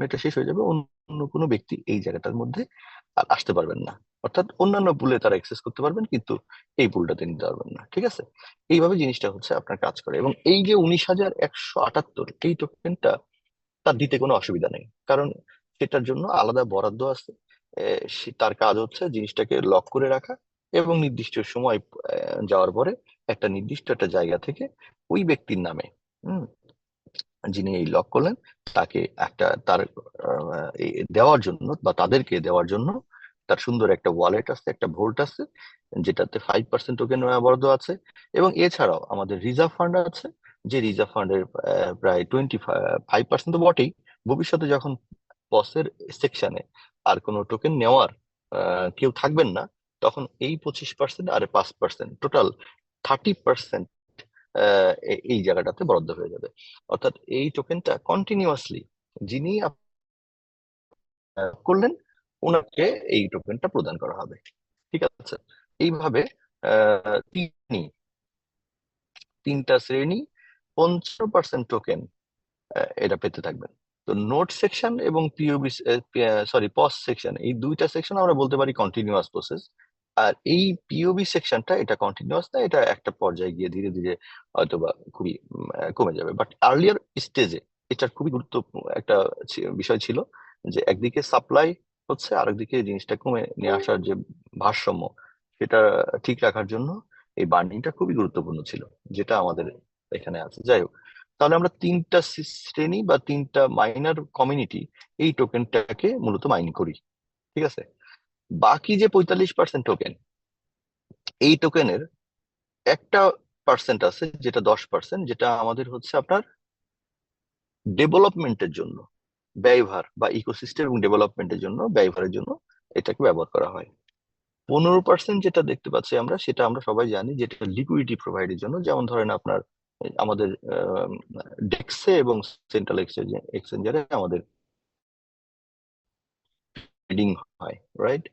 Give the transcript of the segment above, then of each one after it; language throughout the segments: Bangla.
এটা শেষ হয়ে যাবে, অন্য কোনো ব্যক্তি এই জায়গাটার মধ্যে আর আসতে পারবেন না। অর্থাৎ অন্যান্য পুলে তারা অ্যাক্সেস করতে পারবেন, কিন্তু এই পুলটাতে নিতে পারবেন না। ঠিক আছে, এইভাবে জিনিসটা হচ্ছে আপনার কাজ করে। এবং এই যে 19,178 এই টোকেনটা, তার দিতে কোনো অসুবিধা নেই, কারণ সেটার জন্য আলাদা বরাদ্দ আছে। তার কাজ হচ্ছে জিনিসটাকে লক করে রাখা, এবং নির্দিষ্ট সময় যাওয়ার পরে একটা নির্দিষ্ট একটা জায়গা থেকে ওই ব্যক্তির নামে, হুম, যিনি এই লক করলেন, তাকে একটা তার দেওয়ার জন্য বা তাদেরকে দেওয়ার জন্য তার সুন্দর একটা ওয়ালেট আছে, একটা ভোল্ট আছে, যেটাতে 5% টোকেন বরাদ্দ আছে। এবং এছাড়াও আমাদের রিজার্ভ ফান্ড আছে, যে রিজার্ভ ফান্ডের প্রায় 25% তো বটেই, ভবিষ্যতে যখন পসের সেকশনে আর কোনো টোকেন নেওয়ার কেউ থাকবেন না, তখন এই 25% আর 5% টোটাল 30% এই জায়গাটাতে বরাদ্দ হয়ে যাবে। অর্থাৎ এই টোকেনটা কন্টিনিউয়াসলি যিনি করলেন, ওনাকে এই টোকেনটা প্রদান করা হবে। ঠিক আছে, এইভাবে তিনি তিনটা শ্রেণী 50% টোকেন এটা পেতে থাকবেন। তো নোট সেকশন এবং পিওবি, পস সেকশন, এই দুইটা সেকশন আমরা বলতে পারি কন্টিনিউয়াস প্রসেস। আর এই পিওবি সেকশনটা এটা কন্টিনিউয়াস না, এটা একটা পর্যায়ে গিয়ে ধীরে ধীরে হয়তোবা খুবই কমে যাবে। বাট আর্লিয়ার স্টেজে এটার খুবই গুরুত্বপূর্ণ একটা বিষয় ছিল, যে একদিকে সাপ্লাই হচ্ছে, আরেকদিকে জিনিসটা কমে নিয়ে আসার যে ভারসাম্য, সেটা ঠিক রাখার জন্য এই বান্ডিংটা খুবই গুরুত্বপূর্ণ ছিল, যেটা আমাদের এখানে আছে। যাই হোক, তাহলে আমরা তিনটা শ্রেণী বা তিনটা মাইনার কমিউনিটি এই টোকেনটাকে মূলত মাইন করি। ঠিক আছে, বাকি যে 45% টোকেন, এই টোকেনের একটা পার্সেন্ট আছে, যেটা 10%, যেটা আমাদের হচ্ছে আপনার ডেভেলপমেন্টের জন্য ব্যয়ভার, বা ইকোসিস্টেম এবং ডেভেলপমেন্টের জন্য ব্যয়ভারের জন্য এটাকে ব্যবহার করা হয়। 15% যেটা দেখতে পাচ্ছি আমরা, সেটা আমরা সবাই জানি, যেটা লিকুইডিটি প্রোভাইডের জন্য। যেমন ধরেন আপনার আমাদের ডেক্সে এবং সেন্ট্রাল এক্সচেঞ্জারে আমাদের ট্রেডিং হয়, রাইট?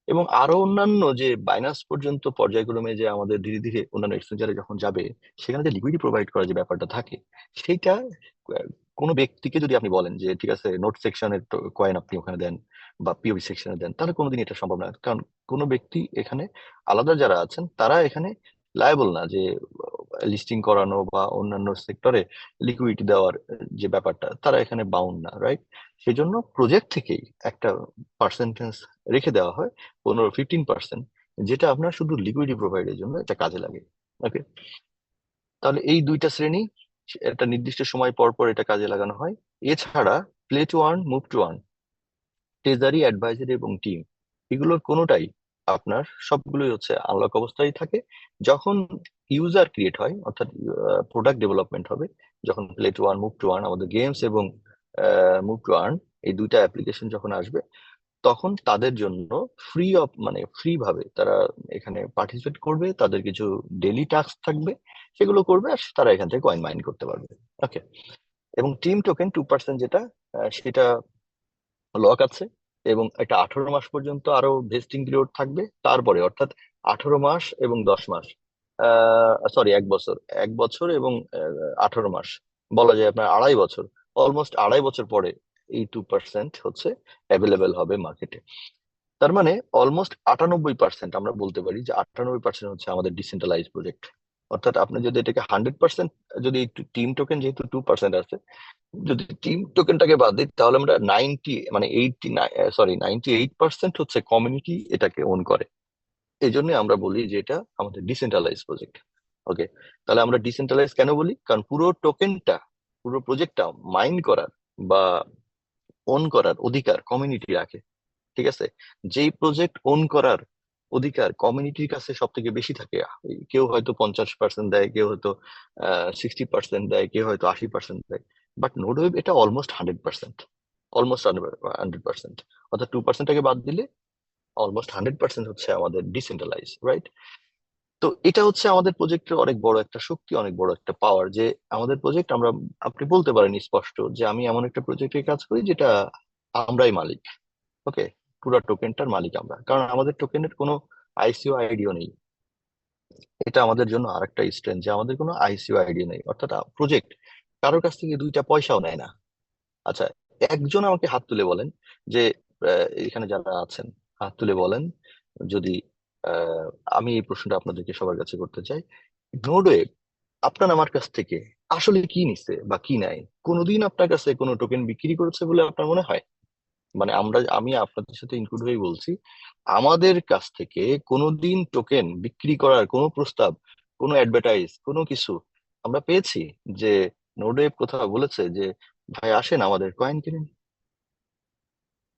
এবং আরো অন্যান্য যে বাইনান্স পর্যন্ত পর্যায়ক্রমে যে আমাদের ধীরে ধীরে অন্যান্য এক্সচেঞ্জারে যখন যাবে, সেখানে যে লিকুইডিটি প্রোভাইড করার যে ব্যাপারটা থাকে, সেইটা কোনো ব্যক্তিকে যদি আপনি বলেন যে ঠিক আছে নোট সেকশনের কয়েন আপনি ওখানে দেন বা পিওবি সেকশনে দেন, তাহলে কোনোদিন এটা সম্ভব না। কারণ কোনো ব্যক্তি এখানে আলাদা যারা আছেন, তারা এখানে লায়াবল না যে লিস্টিং করানো বা অন্যান্য সেক্টরে লিকুইডিটি দেওয়ার যে ব্যাপারটা, তারা এখানে বাউন্ড না, রাইট? সেজন্য প্রজেক্ট থেকেই একটা পার্সেন্টেজ রেখে দেওয়া হয়, 15-15%, যেটা আপনার শুধু লিকুইডিটি প্রোভাইডের জন্য এটা কাজে লাগে। ওকে, তাহলে এই দুইটা শ্রেণী, একটা নির্দিষ্ট সময় পর পর এটা কাজে লাগানো হয়। এছাড়া play to earn, move to earn, treasury, advisory এবং টিম, এগুলোর কোনোটাই আপনার সবগুলোই হচ্ছে আনলক অবস্থায় থাকে। যখন ইউজার ক্রিয়েট হয়, অর্থাৎ প্রোডাক্ট ডেভেলপমেন্ট হবে, যখন play to earn, move to earn, আমাদের গেমস এবং মুভ টু আর্ন, এই দুইটা অ্যাপ্লিকেশন যখন আসবে, তখন তাদের জন্য মানে ফ্রি ভাবে তারা এখানে পার্টিসিপেট করবে। তাদের কিছু ডেলি টাস্ক থাকবে, সেগুলো করবে, আর তারা এখান থেকে কয়েন মাইন করতে পারবে। ওকে, এবং টিম টোকেন 2% যেটা, সেটা লক আছে, এবং এটা 18 মাস পর্যন্ত আরো ভেস্টিং পিরিয়ড থাকবে। তারপরে অর্থাৎ 18 মাস এবং 10 মাস, 1 বছর, 1 বছর এবং 18 মাস, বলা যায় আপনার 2.5 বছর, অলমোস্ট 2.5 বছর পরে এই 2% হচ্ছে অ্যাভেলেবেল হবে মার্কেটে। তার মানে অলমোস্ট 98% আমরা বলতে পারি যে 98% হচ্ছে আমাদের ডিসেন্ট্রালাইজ প্রজেক্ট। অর্থাৎ আপনি যদি এটাকে 100%, যদি টিম টোকেন যেহেতু 2% আছে, যদি টিম টোকেনটাকে বাদ দিই, তাহলে আমরা 98% হচ্ছে কমিউনিটি এটাকে ওন করে। এই জন্য আমরা বলি যে এটা আমাদের ডিসেন্ট্রালাইজ প্রজেক্ট। ওকে, তাহলে আমরা ডিসেন্ট্রালাইজ কেন বলি? কারণ পুরো টোকেনটা, পুরো প্রজেক্টটা মাইন্ড করার বা ওন করার অধিকার কমিউনিটি রাখে। ঠিক আছে, যেই প্রজেক্ট ওন করার অধিকার কমিউনিটির কাছে সব থেকে বেশি থাকে, কেউ হয়তো 50% দেয়, কেউ হয়তো 60% দেয়, কেউ হয়তো 80% দেয়, বাট নোডওয়েব এটা অলমোস্ট 100%, অলমোস্ট 100%। অর্থাৎ 2%টাকে বাদ দিলে অলমোস্ট 100% হচ্ছে আমাদের ডিসেন্ট্রালাইজ, রাইট? তো এটা হচ্ছে আমাদের প্রজেক্টের অনেক বড় একটা শক্তি, অনেক বড় একটা পাওয়ার, যে আমাদের প্রজেক্ট আমরা, আপনি বলতে পারেন স্পষ্ট যে আমি এমন একটা প্রজেক্টে কাজ করি যেটা আমরাই মালিক। ওকে, পুরো টোকেনটার মালিক আমরা, কারণ আমাদের টোকেনের কোনো আইসিও আইডিও নেই। এটা আমাদের জন্য আরেকটা স্ট্রেংথ, যে আমাদের কোনো আইসিও আইডিও নেই, অর্থাৎ প্রজেক্ট কারোর কাছ থেকে 2টা পয়সাও নেয় না। আচ্ছা, একজন আমাকে হাত তুলে বলেন যে এখানে যারা আছেন হাত তুলে বলেন, যদি আহ, আমি এই প্রশ্নটা আপনাদেরকে সবার কাছে করতে চাই, নোডওয়েব আপনার আমার কাছ থেকে আসলে কি নিছে বা কি নাই? কোনোদিন আপনার কাছে কোনো টোকেন বিক্রি করেছে বলে আপনার মনে হয়? মানে আমি আপনাদের সাথে ইনক্লুড হয়ে বলছি, আমাদের কাছ থেকে কোনোদিন টোকেন বিক্রি করার কোনো প্রস্তাব, কোনো অ্যাডভার্টাইজ, কোনো কিছু আমরা পেয়েছি যে নোডওয়েব কোথাও বলেছে যে ভাই আসেন আমাদের কয়েন কিনেন?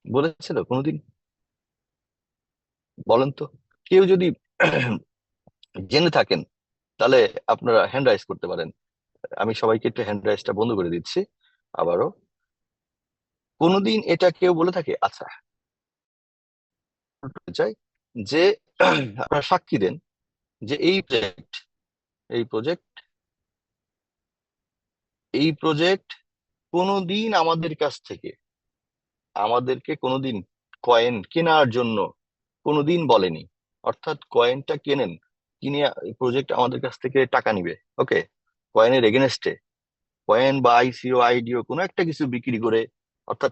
বলেছিল কোনোদিন? বলেন তো। কেউ যদি জেনে থাকেন তাহলে আপনারা হ্যান্ড রাইজ করতে পারেন। আমি সবাইকে একটু হ্যান্ড রাইজটা বন্ধ করে দিচ্ছি আবারও। কোনোদিন এটা কেউ বলে থাকে? আচ্ছা, বলতে চাই যে আপনারা সাক্ষী দেন যে এই প্রজেক্ট এই প্রজেক্ট কোনোদিন আমাদের কাছ থেকে আমাদেরকে কোনোদিন কয়েন কেনার জন্য কোনোদিন বলেনি। অর্থাৎ কয়েনটা কেনেন, কিনে প্রজেক্ট আমাদের কাছ থেকে টাকা নিবে, ওকে, কয়েনের এগেনস্টে কয়েন বা আইসিও আইডিও কোনো একটা কিছু বিক্রি করে, অর্থাৎ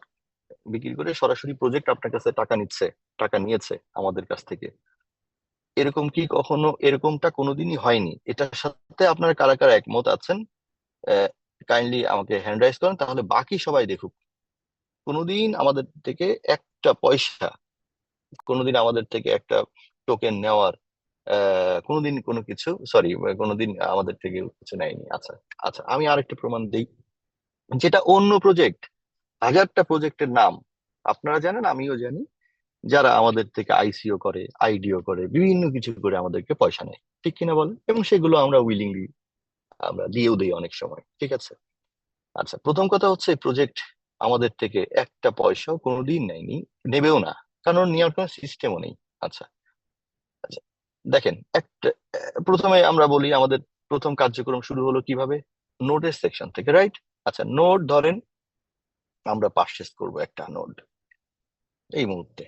বিক্রি করে সরাসরি প্রজেক্ট আপনার কাছে টাকা নিচ্ছে, টাকা নিয়েছে আমাদের কাছ থেকে। এরকম কি কখনো, এরকমটা কোনোদিনই হয়নি। এটার সাথে আপনার কারা কারা একমত আছেন? কাইন্ডলি আমাকে হ্যান্ড রাইজ করেন, তাহলে বাকি সবাই দেখুক। কোনোদিন আমাদের থেকে একটা পয়সা, কোনোদিন আমাদের থেকে একটা টোকেন নেওয়ার কোনোদিন কোনো কিছু, সরি, কোনোদিন আমাদের থেকে কিছু নেয়নি। আচ্ছা, আচ্ছা, আমি আরেকটা প্রমাণ দিই, যেটা অন্য প্রজেক্ট, হাজারটা প্রজেক্টের নাম আপনারা জানেন, আমিও জানি, যারা আমাদের থেকে আইসিও করে, আইডিও করে, বিভিন্ন কিছু করে আমাদেরকে পয়সা নেয়, ঠিক কিনা বলেন? এবং সেগুলো আমরা উইলিংলি আমরা দিয়েও দিই অনেক সময়, ঠিক আছে? আচ্ছা, প্রথম কথা হচ্ছে প্রজেক্ট আমাদের থেকে একটা পয়সাও কোনোদিন নেয়নি, নেবেও না, কারণ নেওয়ার কোনো সিস্টেমও নেই। আচ্ছা, আচ্ছা, দেখেন একটা প্রথমে আমরা বলি আমাদের প্রথম কার্যক্রম শুরু হলো কিভাবে? নোটের সেকশন থেকে, রাইট? আচ্ছা, নোট ধরেন আমরা পারচেস করব একটা নোট এই মুহূর্তে,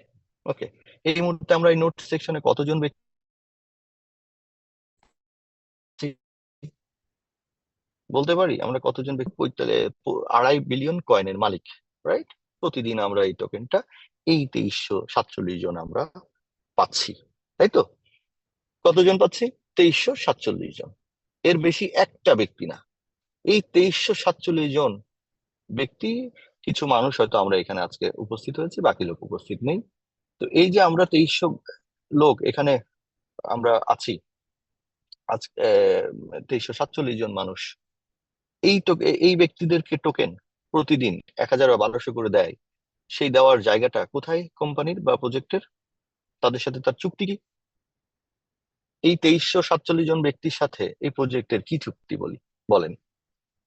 ওকে। এই মুহূর্তে আমরা এই নোট সেকশনে কতজন ব্যক্তি বলতে পারি? আমরা কতজন ব্যক্তি? 2.5 বিলিয়ন কয়েনের মালিক, রাইট? প্রতিদিন আমরা এই টোকেনটা, এই 2347 জন আমরা পাচ্ছি, তাই তো? কতজন পাচ্ছি? 2347 জন। এর বেশি একটা ব্যক্তি না। এই 2347 জন ব্যক্তি, কিছু মানুষ হয়তো আমরা এখানে আজকে উপস্থিত হয়েছে, বাকি লোক উপস্থিত নেই। তো এই যে আমরা 2300 লোক এখানে আমরা আছি আজ, 2347 জন মানুষ, এই ব্যক্তিদেরকে টোকেন প্রতিদিন 1000 বা 1200 করে দেয়। সেই দেওয়ার জায়গাটা কোথায় কোম্পানির বা প্রজেক্টের? তাদের সাথে তার চুক্তি কি? এই 2347 জন ব্যক্তির সাথে এই প্রজেক্টের কি চুক্তি বলি বলেন?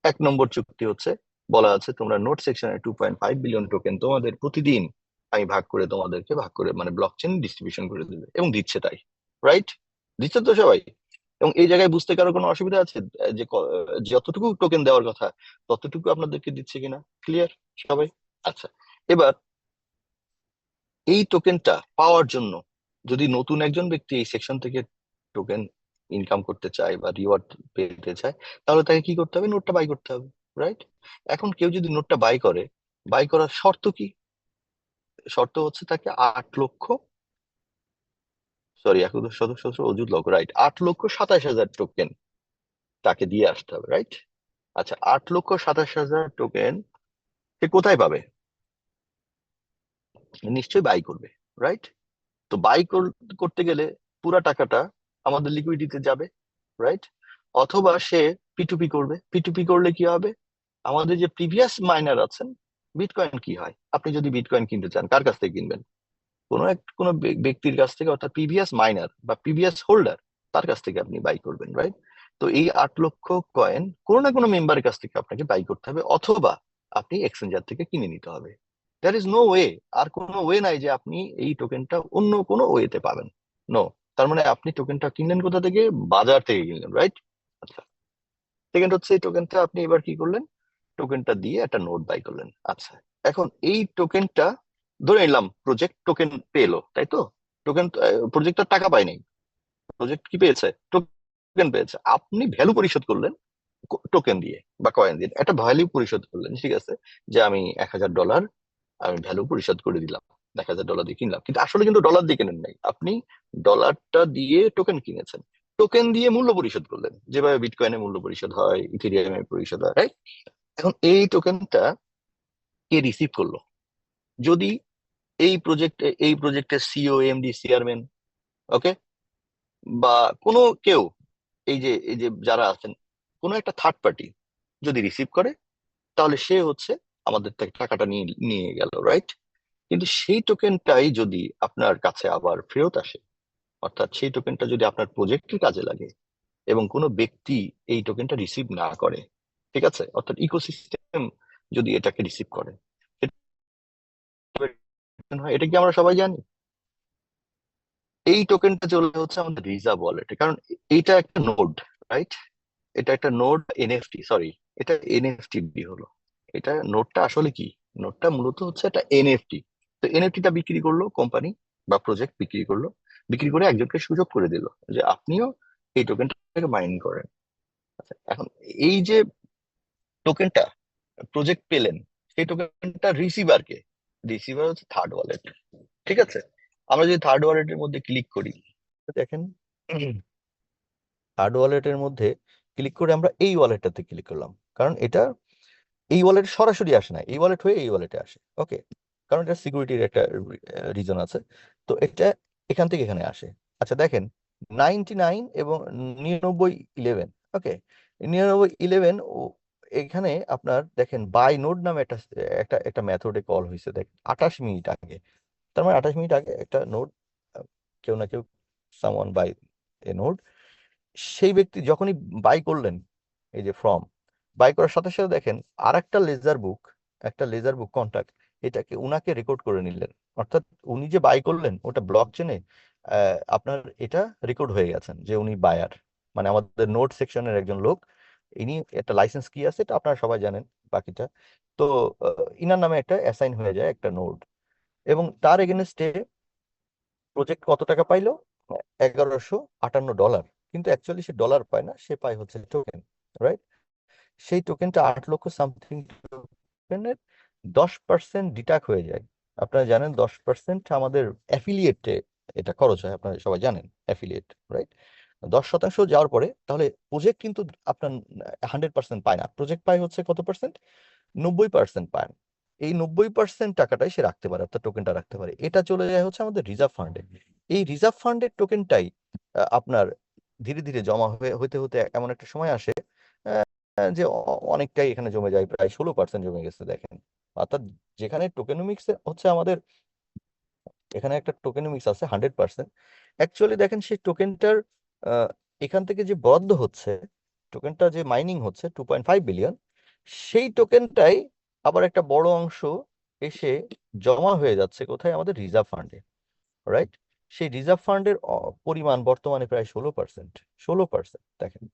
1 নম্বর চুক্তি হচ্ছে, বলা আছে তোমরা নোট সেকশনে 2.5 বিলিয়ন টোকেন তোমাদের প্রতিদিন আমি ভাগ করে মানে ব্লক চেন ডিস্ট্রিবিউশন করে দেবে, এবং দিচ্ছে তাই, রাইট? দিচ্ছে তো সবাই। এবং এই জায়গায় বুঝতে কারো কোনো অসুবিধা আছে? যে যতটুকু টোকেন দেওয়ার কথা ততটুকু আপনাদেরকে দিচ্ছে কিনা? ক্লিয়ার সবাই? আচ্ছা, এবার এই টোকেনটা পাওয়ার জন্য যদি নতুন একজন ব্যক্তি এই সেকশন থেকে টোকেন ইনকাম করতে চায় বা রিওয়ার্ড পেতে চায়, তাহলে তাকে কি করতে হবে? নোটটা বাই করতে হবে, রাইট? এখন কেউ যদি নোটটা বাই করে, বাই করার শর্ত কি? শর্ত হচ্ছে তাকে 8 লক্ষ, সরি, 1 সদস্য অজুত লক্ষ, রাইট, 8,27,000 টোকেন তাকে দিয়ে আসতে হবে, রাইট? আচ্ছা, 8,27,000 টোকেন সে কোথায় পাবে? নিশ্চয়ই বাই করবে, রাইট? তো বাই করতে গেলে পুরা টাকাটা আমাদের লিকুইডিতে যাবে, রাইট? অথবা সে পিটুপি করবে। পিটুপি করলে কি হবে? আমাদের যে প্রিভিয়াস মাইনার আছেন, বিটকয়েন কি হয়, আপনি যদি বিটকয়েন কিনতে চান কার কাছ থেকে কিনবেন? কোনো ব্যক্তির কাছ থেকে, অর্থাৎ প্রিভিয়াস মাইনার বা প্রিভিয়াস হোল্ডার, তার কাছ থেকে আপনি বাই করবেন, রাইট? তো এই 8 লক্ষ কয়েন কোনো না কোনো মেম্বারের কাছ থেকে আপনাকে বাই করতে হবে, অথবা আপনি এক্সচেঞ্জার থেকে কিনে নিতে হবে। There is no way. আর কোনো ওয়ে নাই যে আপনি এই টোকেনটা অন্য কোনো ওয়েতে পাবেন। নো। তার মানে আপনি টোকেনটা কিনলেন কোথা থেকে? বাজার থেকে কিনলেন, রাইট? আচ্ছা, সেকেন্ড হচ্ছে এই টোকেনটা আপনি এবার কি করলেন? টোকেনটা দিয়ে একটা নোট বাই করলেন। আচ্ছা, এখন এই টোকেনটা ধরে নিলাম প্রজেক্ট টোকেন পেলো, তাই তো? টোকেন, প্রজেক্টটা টাকা পায় নাই, প্রজেক্ট কি পেয়েছে? টোকেন পেয়েছে। আপনি ভ্যালু পরিশোধ করলেন টোকেন দিয়ে বা কয়েন দিয়ে একটা ভ্যালু পরিশোধ করলেন, ঠিক আছে, যে আমি $1,000 আমি ভ্যালু পরিশোধ করে দিলাম, $1,000 দিয়ে কিনলাম, কিন্তু আসলে কিন্তু ডলার দিয়ে কেনেন নাই আপনি, ডলারটা দিয়ে টোকেন কিনেছেন, টোকেন দিয়ে মূল্য পরিশোধ করলেন, যেভাবে বিটকয়েনে মূল্য পরিশোধ হয়, ইথেরিয়ামে পরিশোধ হয়, রাইট? এখন এই টোকেনটা কে রিসিভ করলো? যদি এই প্রজেক্টের সিও, এমডি, চেয়ারম্যান, ওকে, বা কোনো কেউ, এই যে যারা আছেন, কোনো একটা থার্ড পার্টি যদি রিসিভ করে, তাহলে সে হচ্ছে আমাদের থেকে টাকাটা নিয়ে নিয়ে গেল, রাইট? কিন্তু সেই টোকেনটাই যদি আপনার কাছে আবার ফেরত আসে, অর্থাৎ সেই টোকেনটা যদি আপনার প্রজেক্টের কাজে লাগে এবং কোনো ব্যক্তি এই টোকেনটা রিসিভ না করে, ঠিক আছে, অর্থাৎ ইকোসিস্টেম যদি এটাকে রিসিভ করে, এটা হয়, এটা কি আমরা সবাই জানি? এই টোকেনটা চলে হচ্ছে আমাদের রিজার্ভ ওয়ালেটে, কারণ এইটা একটা নোড, রাইট? এটা একটা নোড, এনএফটি, সরি, এটা এনএফটি হলো। এটা নোডটা আসলে কি? নোডটা মূলত হচ্ছে একটা এনএফটি। তো এনএফটিটা বিক্রি করলো কোম্পানি বা প্রজেক্ট, বিক্রি করলো, বিক্রি করে একজনকে সুযোগ করে দিল যে আপনিও এই টোকেনটাকে মাইন করেন। আচ্ছা, এখন এই যে টোকেনটা প্রজেক্ট পেলেন, সেই টোকেনটা রিসিভারকে, রিসিভার হচ্ছে থার্ড ওয়ালেট, ঠিক আছে? আমরা যদি থার্ড ওয়ালেটের মধ্যে ক্লিক করি, দেখেন, থার্ড ওয়ালেটের মধ্যে ক্লিক করে আমরা এই ওয়ালেটটাতে ক্লিক করলাম, কারণ এটা এই ওয়ালেট সরাসরি আসে না, এই ওয়ালেট হয়ে এই ওয়ালেটে আসে, ওকে, কারণ এটা সিকিউরিটির একটা রিজন আছে। তো এটা এখান থেকে এখানে আসে। আচ্ছা দেখেন, 99 এবং 9911, ওকে, 9911 এখানে আপনার দেখেন বাই নোড নামে একটা একটা একটা মেথডে কল হয়েছে, দেখ 28 মিনিট আগে। তার মানে 28 মিনিট আগে একটা নোড, কেউ না কেউ, সামওয়ান বাই এ নোড, সেই ব্যক্তি যখনই বাই করলেন, এই যে ফর্ম বাই করার সাথে সাথে দেখেন আর একটা লেজার বুক, একটা লেজার বুক কন্টাক্ট, এটাকে উনাকে রেকর্ড করে নিলেন, অর্থাৎ উনি যে বাই করলেন ওটা ব্লক চেনে আপনার এটা রেকর্ড হয়ে গেছেন যে উনি বায়ার, মানে আমাদের নোট সেকশনের একজন লোক, ইনি একটা লাইসেন্স কি আছে এটা আপনারা সবাই জানেন বাকিটা। তো ইনার নামে একটা অ্যাসাইন হয়ে যায় একটা নোড, এবং তার এগেনস্টে প্রজেক্ট কত টাকা পাইলো? $1,158। কিন্তু অ্যাকচুয়ালি সে ডলার পায় না, সে পায় হচ্ছে টোকেন, রাইট? সেই টোকেনটা 8 লক্ষ সামথিং টোকেনের 10% ডিটাক্ট হয়ে যায়। আপনারা জানেন 10% আমাদের অ্যাফিলিয়েটে এটা খরচ হয়, আপনারা সবাই জানেন অ্যাফিলিয়েট, রাইট? 10% যাওয়ার পরে তাহলে প্রজেক্ট কিন্তু আপনার 100% পায় না, প্রজেক্ট পায় হচ্ছে কত পার্সেন্ট? 90% পায়। এই 90% টাকাটাই সে রাখতে পারে, অর্থাৎ টোকেনটা রাখতে পারে, এটা চলে যায় হচ্ছে আমাদের রিজার্ভ ফান্ডে। এই রিজার্ভ ফান্ডের টোকেনটাই আপনার ধীরে ধীরে জমা হতে হতে এমন একটা সময় আসে যে অনেকটাই এখানে জমে যায়, প্রায় 16% জমে গেছে দেখেন। অর্থাৎ যেখানে টোকেনমিক্স হচ্ছে আমাদের, এখানে একটা টোকেনমিক্স আছে 100%, অ্যাকচুয়ালি দেখেন সেই টোকেনটার এখান থেকে যে বরাদ্দ হচ্ছে, টোকেনটা যে মাইনিং হচ্ছে 2.5 বিলিয়ন, সেই টোকেনটাই আবার একটা বড় অংশ এসে জমা হয়ে যাচ্ছে কোথায়? আমাদের রিজার্ভ ফান্ডে, রাইট? সেই রিজার্ভ ফান্ডের পরিমাণ বর্তমানে প্রায় 16%। 16% দেখেন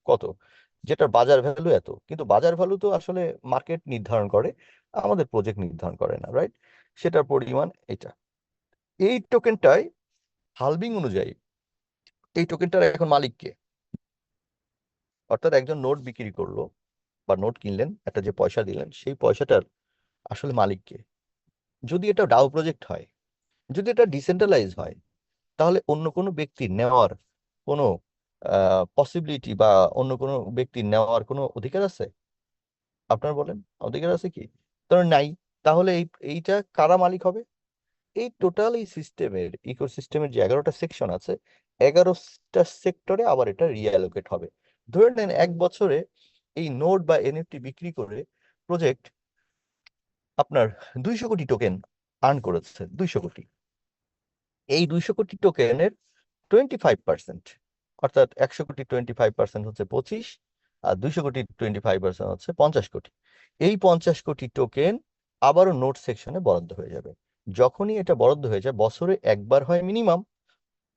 কত, যেটার বাজার ভ্যালু এত, কিন্তু বাজার ভ্যালু তো আসলে মার্কেট নির্ধারণ করে, আমাদের প্রজেক্ট নির্ধারণ করে না, রাইট? সেটার পরিমাণ এটা। এই টোকেনটাই হালভিং অনুযায়ী এই টোকেনটার এখন মালিক কে? অর্থাৎ একজন নোট বিক্রি করলো বা নোট কিনলেন, একটা যে পয়সা দিলেন, সেই পয়সাটার আসলে মালিক কে? যদি এটা ডাও প্রজেক্ট হয়, যদি এটা ডিসেন্ট্রালাইজ হয়, তাহলে অন্য কোনো ব্যক্তির নেওয়ার কোনো পসিবিলিটি বা অন্য কোনো ব্যক্তির নেওয়ার কোনো অধিকার আছে? আপনার বলেন, অধিকার আছে কি? কারণ নাই। তাহলে এইটা কারা মালিক হবে? এই টোটাল এই সিস্টেমের, ইকোসিস্টেমের যে 11টা সেকশন আছে, 11টা সেক্টরে আবার এটা রিঅ্যালোকেট হবে। ধরে নেন 1 বছরে এই নোট বা এনএফটি বিক্রি করে প্রজেক্ট আপনার 200 কোটি টোকেন আর্ন করেছে, 200 কোটি। এই 200 কোটি টোকেনের 25%, অর্থাৎ 100 কোটি 25% হচ্ছে 25, আর 200 কোটি 25% হচ্ছে 50 কোটি। এই 50 কোটি টোকেন আবারও নোট সেকশনে বরাদ্দ হয়ে যাবে। যখনই এটা বরাদ্দ হয়ে যায়, বছরে একবার হয় মিনিমাম,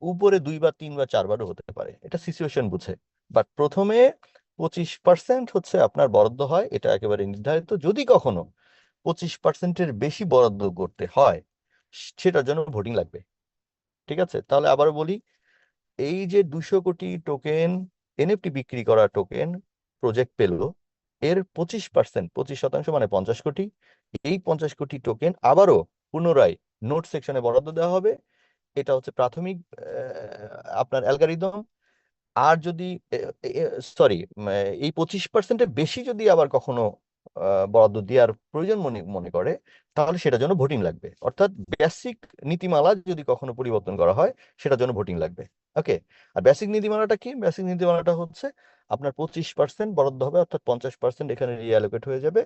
উপরে 2বার 3বার 4বারও হতে পারে, এটা সিচুয়েশন বুঝে। বাট প্রথমে 25% হচ্ছে আপনার বরাদ্দ হয়, এটা একেবারে নির্ধারিত। যদি কখনো 25%-এর বেশি বরাদ্দ করতে হয়, সেটার জন্য ভোটিং লাগবে, ঠিক আছে? তাহলে আবারও বলি, এই যে 200 কোটি টোকেন, এনএফটি বিক্রি করা টোকেন, প্রজেক্ট পেলো, এর 25%, 25% মানে 50 কোটি, এই 50 কোটি টোকেন আবারও পুনরায় নোট সেকশনে বরাদ্দ দেওয়া হবে। এটা হচ্ছে প্রাথমিক আপনার অ্যালগারিদম। আর যদি সরি, এই 25%-এর বেশি যদি আবার কখনো বরাদ্দ দেওয়ার প্রয়োজন মনে মনে করে, তাহলে সেটার জন্য ভোটিং লাগবে। অর্থাৎ বেসিক নীতিমালা যদি কখনো পরিবর্তন করা হয়, সেটার জন্য ভোটিং লাগবে। ওকে। আর বেসিক নীতিমালাটা কি? বেসিক নীতিমালাটা হচ্ছে আপনার 25% বরাদ্দ হবে, অর্থাৎ 50% এখানে রিঅ্যালোকেট হয়ে যাবে।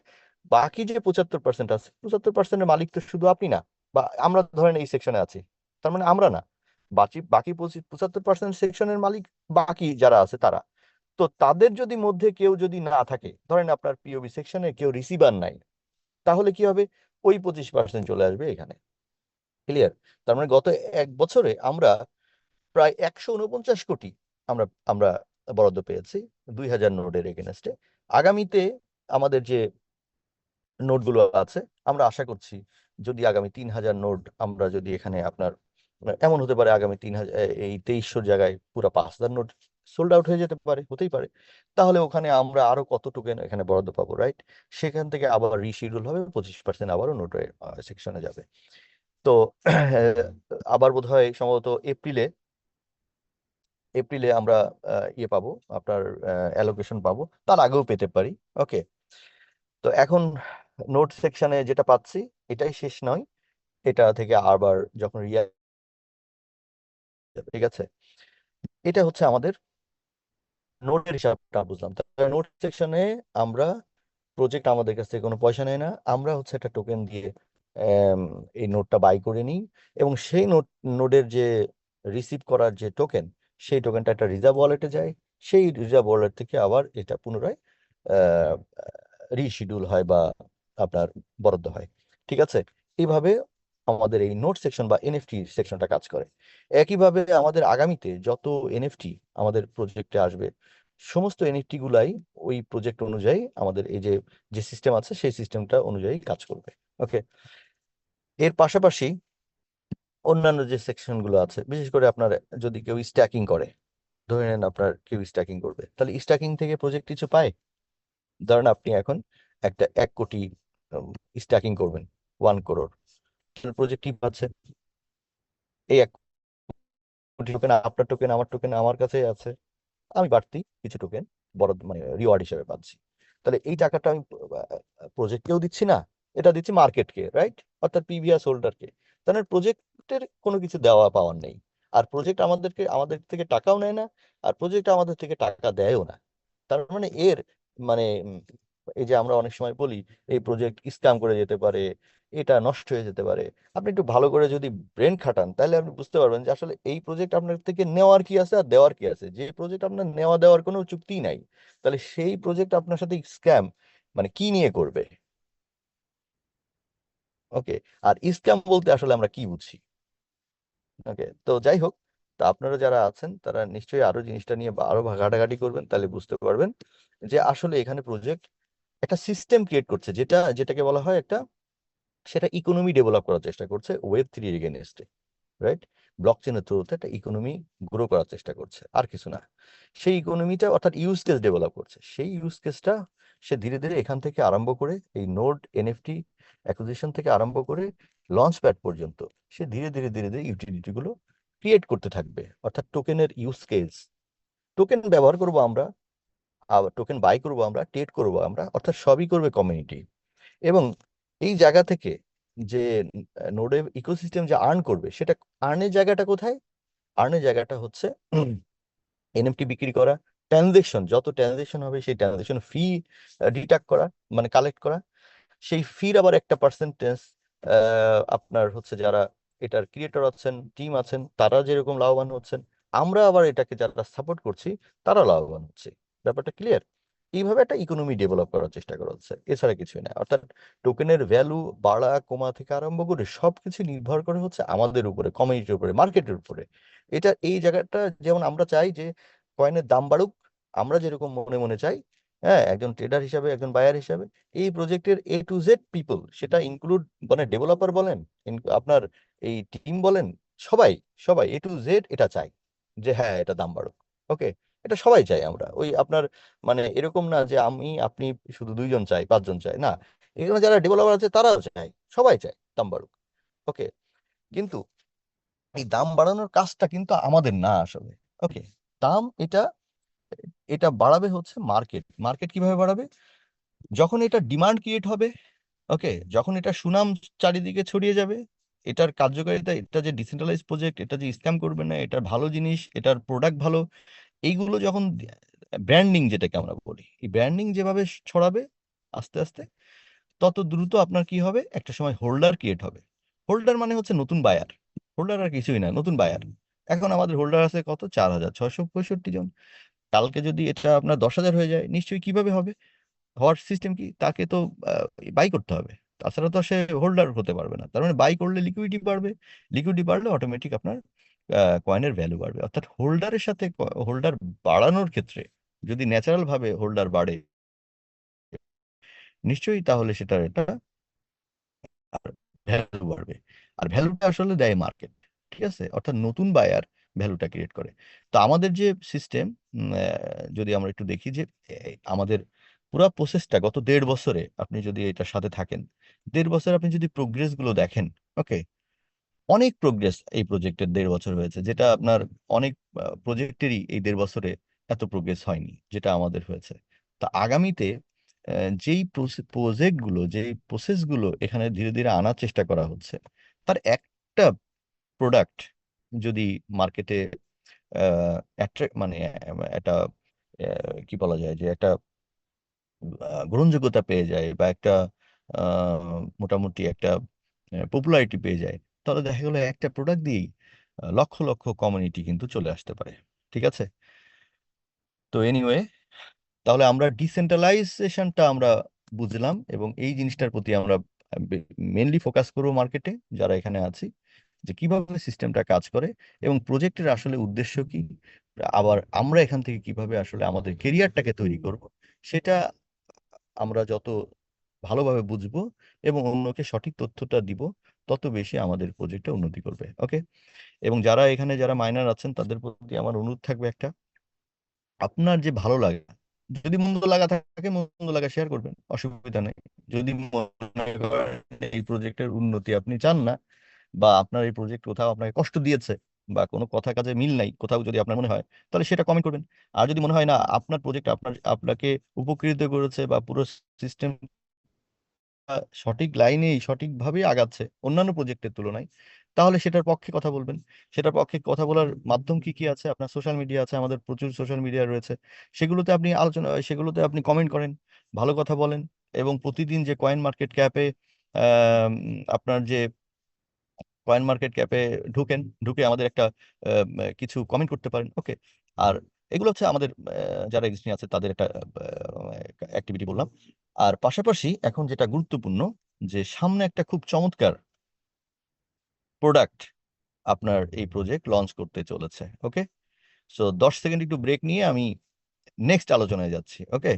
বাকি যে 75% আছে, 75%-এর মালিক তো শুধু আপনি না, বা আমরা ধরেন এই সেকশনে আছি, তার মানে আমরা না, বাকি বাকি 75% সেকশনের মালিক বাকি যারা আছে তারা। তো তাদের যদি মধ্যে কেউ যদি না থাকে, ধরেন আপনার পিওবি সেকশনে কেউ রিসিভার নাই, তাহলে কি হবে? ওই 25% চলে আসবে এখানে। ক্লিয়ার? তার মানে গত 1 বছরে আমরা প্রায় 149 কোটি আমরা আমরা বরাদ্দ পেয়েছি 2000 নোডের এগেনস্টে। আগামীতে আমাদের যে নোটগুলো আছে, আমরা আশা করছি যদি আগামী 3000 নোট আমরা যদি এখানে আপনার এমন হতে পারে আগামী 3000 এই 2300 জায়গায় পুরো 5000 নোট সোল্ড আউট হয়ে যেতে পারে, হতেই পারে। তাহলে ওখানে আমরা আরো কত টোকেন এখানে বরাদ্দ পাবো, রাইট? সেখান থেকে আবার রিশিডিউল হবে, 25% আবারও নোটের সেকশনে যাবে। তো আবার বোধহয় সম্ভবত এপ্রিলে এপ্রিলে আমরা ইয়ে পাবো, আপনার অ্যালোকেশন পাবো, তার আগেও পেতে পারি। ওকে। তো এখন নোট সেকশনে যেটা পাচ্ছি, এটাই শেষ নয়, এটা থেকে আবার যখন রিয়া, ঠিক আছে, এটা হচ্ছে আমাদের নোটের হিসাবটা বুঝলাম। তাহলে নোট সেকশনে আমরা প্রজেক্ট আমাদের কাছ থেকে কোনো পয়সা নেয় না, আমরা হচ্ছে একটা টোকেন দিয়ে আম, এই নোটটা বাই করে নিই, এবং সেই নোটের যে রিসিভ করার যে টোকেন, সেই টোকেনটা একটা রিজার্ভ ওয়ালেটে যায়। সেই রিজার্ভ ওয়ালেট থেকে আবার এটা পুনরায় রিশিডিউল হয় বা আপনার বরাদ্দ হয়। ঠিক আছে? এইভাবে আমাদের এই নোট সেকশন বা এনএফটি সেকশনটা কাজ করে। একইভাবে আমাদের আগামীতে যত এনএফটি আমাদের প্রজেক্টে আসবে, সমস্ত এনএফটি গুলাই ওই প্রজেক্ট অনুযায়ী আমাদের এই যে যে সিস্টেম আছে সেই সিস্টেমটা অনুযায়ী কাজ করবে। ওকে। এর পাশাপাশি অন্যান্য যে সেকশন গুলো আছে, বিশেষ করে আপনার যদি কেউ স্ট্যাকিং করে, ধরে নেন আপনার কেউ স্ট্যাকিং করবে, তাহলে স্ট্যাকিং থেকে প্রজেক্ট কিছু পায়। ধরেন আপনি এখন একটা 1 কোটি স্ট্যাকিং করবেন, 1 করোড়, প্রজেক্ট কি পাচ্ছে? এই 1 কোটি টোকেন, আপনার টোকেন, আমার টোকেন আমার কাছে আছে, আমি বাড়তি কিছু টোকেন বরাদ্দ মানে রিওয়ার্ড হিসেবে পাচ্ছি। তাহলে এই টাকাটা আমি প্রজেক্টকেও দিচ্ছি না, এটা দিচ্ছি মার্কেটকে, রাইট? অর্থাৎ প্রিভিয়াস হোল্ডারকে। তাহলে প্রজেক্টের কোনো কিছু দেওয়া পাওয়ার নেই। আর প্রজেক্ট আমাদের থেকে টাকাও নেয় না, আর প্রজেক্ট আমাদের থেকে টাকা দেয়ও না। তার মানে এর মানে এই যে আমরা অনেক সময় বলি এই প্রজেক্ট স্ক্যাম করে যেতে পারে, এটা নষ্ট হয়ে যেতে পারে, আপনি একটু ভালো করে যদি ব্রেন খাটান, তাহলে আপনি বুঝতে পারবেন যে আসলে এই প্রজেক্ট আপনার থেকে নেওয়ার কি আছে আর দেওয়ার কি আছে। যে প্রজেক্ট আপনার নেওয়া দেওয়ার কোনো চুক্তি নাই, তাহলে সেই প্রজেক্ট আপনার সাথে স্ক্যাম মানে কি নিয়ে করবে? ওকে। আর স্ক্যাম বলতে আসলে আমরা কি বুঝি? ওকে। তো যাই হোক, তা আপনারা যারা আছেন তারা নিশ্চয়ই আরো জিনিসটা নিয়ে আরো ঘাটাঘাটি করবেন, তাহলে বুঝতে পারবেন যে আসলে এখানে প্রজেক্ট একটা সিস্টেম ক্রিয়েট করছে, যেটাকে বলা হয় একটা, সেটা ইকোনমি ডেভেলপ করার চেষ্টা করছে ওয়েব 3 এগেনস্টে, রাইট? ব্লকচেনের থ্রুতে একটা ইকোনমি গ্রো করার চেষ্টা করছে, আর কিছু না। সেই ইকোনমিটা অর্থাৎ ইউজ কেস ডেভেলপ করছে, সেই ইউজ কেসটা সে ধীরে ধীরে এখান থেকে আরম্ভ করে এই নোড এনএফটি অ্যাকুইজিশন থেকে আরম্ভ করে লঞ্চ প্যাড পর্যন্ত সে ধীরে ধীরে ধীরে ধীরে ইউটিলিটি গুলো ক্রিয়েট করতে থাকবে। অর্থাৎ টোকেনের ইউজ কেস, টোকেন ব্যবহার করব আমরা, আবার টোকেন বাই করব আমরা, ট্রেড করব আমরা, অর্থাৎ সবই করবে কমিউনিটি। এবং এই জায়গা থেকে যে নোডে ইকোসিস্টেম যে আর্ন করবে, সেটা আর্নের জায়গাটা কোথায়? আর্নের জায়গাটা হচ্ছে এনএফটি বিক্রি করা, ট্রানজেকশন, যত ট্রানজেকশন হবে সেই ট্রানজেকশন ফি ডিটাক্ট করা, মানে কালেক্ট করা। সেই ফির আবার একটা পার্সেন্টেজ আপনার হচ্ছে যারা এটার ক্রিয়েটর আছেন, টিম আছেন, তারা যেরকম লাভবান হচ্ছেন, আমরা আবার এটাকে যারা সাপোর্ট করছি তারা লাভবান হচ্ছে। ব্যাপারটা ক্লিয়ার? এইভাবে একটা ইকোনমি ডেভেলপ করার চেষ্টা করা হচ্ছে, এছাড়া কিছুই না। অর্থাৎ টোকেনের ভ্যালু বাড়া কমা থেকে আরম্ভ করে সবকিছু নির্ভর করে হচ্ছে আমাদের উপরে, কমিউনিটির উপরে, মার্কেটের উপরে। এটা এই জায়গাটা যেমন আমরা চাই যে কয়েনের দাম বাড়ুক, আমরা যেরকম মনে মনে চাই, হ্যাঁ, একজন ট্রেডার হিসাবে, একজন বায়ার হিসাবে, এই প্রজেক্টের A to Z পিপল, সেটা ইনক্লুড মানে ডেভেলপার বলেন, আপনার এই টিম বলেন, সবাই সবাই A to Z এটা চাই যে হ্যাঁ এটা দাম বাড়ুক। ওকে। এটা সবাই চাই আমরা। ওই আপনার মানে এরকম না যে আমি আপনি শুধু 2 জন চাই, 5 জন চাই, না, এখানে যারা ডেভেলপার আছে তারাও চায়, সবাই চায় দাম বাড়ুক। ওকে, কিন্তু এই দাম বাড়ানোর কাজটা কিন্তু আমাদের না আসলে। ওকে, দাম এটা এটা বাড়াবে হচ্ছে মার্কেট। মার্কেট কিভাবে বাড়াবে? যখন এটা ডিমান্ড ক্রিয়েট হবে, ওকে, যখন এটা সুনাম চারিদিকে ছড়িয়ে যাবে, এটার কার্যকারিতা, এটা যে ডিসেন্ট্রালাইজ প্রজেক্ট, এটা যে স্ক্যাম করবে না, এটার ভালো জিনিস, এটার প্রোডাক্ট ভালো, এইগুলো যখন ব্র্যান্ডিং যেটাকে আমরা বলি, এই ব্র্যান্ডিং যেভাবে ছড়াবে আস্তে আস্তে, তত দ্রুত আপনার কি হবে, একটা সময় হোল্ডার ক্রিয়েট হবে। হোল্ডার মানে হচ্ছে নতুন বায়ার। হোল্ডার আর কিছুই না, নতুন বায়ার। এখন আমাদের হোল্ডার আছে কত, 4,665 জন। কালকে যদি এটা আপনার 10,000 হয়ে যায়, নিশ্চয়ই কিভাবে হবে, হওয়ার সিস্টেম কি, তাকে তো বাই করতে হবে, তাছাড়া তো সে হোল্ডার হতে পারবে না। তার মানে বাই করলে লিকুইডিটি বাড়বে, লিকুইডিটি বাড়লে অটোমেটিক আপনার কয়েনের ভ্যালু বাড়বে। অর্থাৎ হোল্ডারের সাথে হোল্ডার বাড়ানোর ক্ষেত্রে যদি ন্যাচারাল ভাবে হোল্ডার বাড়ে, নিশ্চয়ই তাহলে সেটার একটা ভ্যালু বাড়বে। আর ভ্যালুটা আসলে দেয় মার্কেট, ঠিক আছে? অর্থাৎ নতুন বায়ার ভ্যালুটা ক্রিয়েট করে। তো আমাদের যে সিস্টেম, যদি আমরা একটু দেখি যে আমাদের পুরো প্রসেসটা গত 1.5 বছরে আপনি যদি এটার সাথে থাকেন, 1.5 বছরে আপনি যদি প্রোগ্রেস গুলো দেখেন, ওকে, অনেক প্রোগ্রেস এই প্রজেক্টের 1.5 বছর হয়েছে, যেটা আপনার অনেক প্রজেক্টেরই এই 1.5 বছরে এত প্রোগ্রেস হয়নি যেটা আমাদের হয়েছে। তা আগামীতে যেই প্রজেক্ট গুলো, যেই প্রসেস গুলো এখানে ধীরে ধীরে আনার চেষ্টা করা হচ্ছে, তার একটা প্রোডাক্ট যদি মার্কেটে মানে একটা কি বলা যায়, যে একটা গ্রহণযোগ্যতা পেয়ে যায়, বা একটা মোটামুটি একটা পপুলারিটি পেয়ে যায়, তাহলে দেখা গেলো একটা প্রোডাক্ট দিয়েই লক্ষ লক্ষ কমিউনিটি কিন্তু চলে আসতে পারে। ঠিক আছে? তো এনিওয়ে, তাহলে আমরা ডিসেন্ট্রালাইজেশনটা আমরা বুঝলাম, এবং এই জিনিসটার প্রতি আমরা মেনলি ফোকাস করবো মার্কেটে যারা এখানে আছি, যে কিভাবে সিস্টেমটা কাজ করে এবং প্রজেক্টের আসলে উদ্দেশ্য কি, আবার আমরা এখান থেকে কিভাবে আসলে আমাদের কেরিয়ারটাকে তৈরি করব, সেটা আমরা যত ভালোভাবে বুঝবো এবং অন্যকে সঠিক তথ্যটা দিব, তত বেশি আমাদের প্রজেক্টে উন্নতি করবে। ওকে, এবং যারা এখানে যারা মাইনার আছেন তাদের প্রতি আমার অনুরোধ থাকবে একটা, আপনার যে ভালো লাগে, যদি মন্দ লাগা থাকে, মন্দ লাগা শেয়ার করবেন, অসুবিধা নেই। যদি মনে করেন এই প্রজেক্টের উন্নতি আপনি চান না, বা আপনার এই প্রজেক্ট কোথাও আপনাকে কষ্ট দিয়েছে, বা কোনো কথা কাজে মিল নাই কোথাও, যদি আপনার মনে হয়, তাহলে সেটা কমেন্ট করবেন। আর যদি মনে হয় না আপনার প্রজেক্ট আপনাকে উপকৃত করেছে, বা পুরো সিস্টেম সঠিক লাইনেই সঠিকভাবেই আগাচ্ছে অন্যান্য প্রজেক্টের তুলনায়, তাহলে সেটার পক্ষে কথা বলবেন। সেটার পক্ষে কথা বলার মাধ্যম কি কি আছে? আপনার সোশ্যাল মিডিয়া আছে, আমাদের প্রচুর সোশ্যাল মিডিয়া রয়েছে, সেগুলোতে আপনি আলোচনা, সেগুলোতে আপনি কমেন্ট করেন, ভালো কথা বলেন। এবং প্রতিদিন যে কয়েন মার্কেট ক্যাপে আপনার যে কয়েন মার্কেট ক্যাপে ঢুকেন, ঢুকে আমাদের একটা কিছু কমেন্ট করতে পারেন। ওকে, আর এগুলো হচ্ছে আমাদের যারা এক্সিস্টিং আছে তাদের একটা অ্যাক্টিভিটি বললাম। আর পাশাপাশি এখন যেটা গুরুত্বপূর্ণ, যে সামনে একটা খুব চমৎকার প্রোডাক্ট আপনার এই প্রজেক্ট লঞ্চ করতে চলেছে। ওকে, সো 10 সেকেন্ড একটু ব্রেক নিয়ে আমি নেক্সট আলোচনায় যাচ্ছি। ওকে,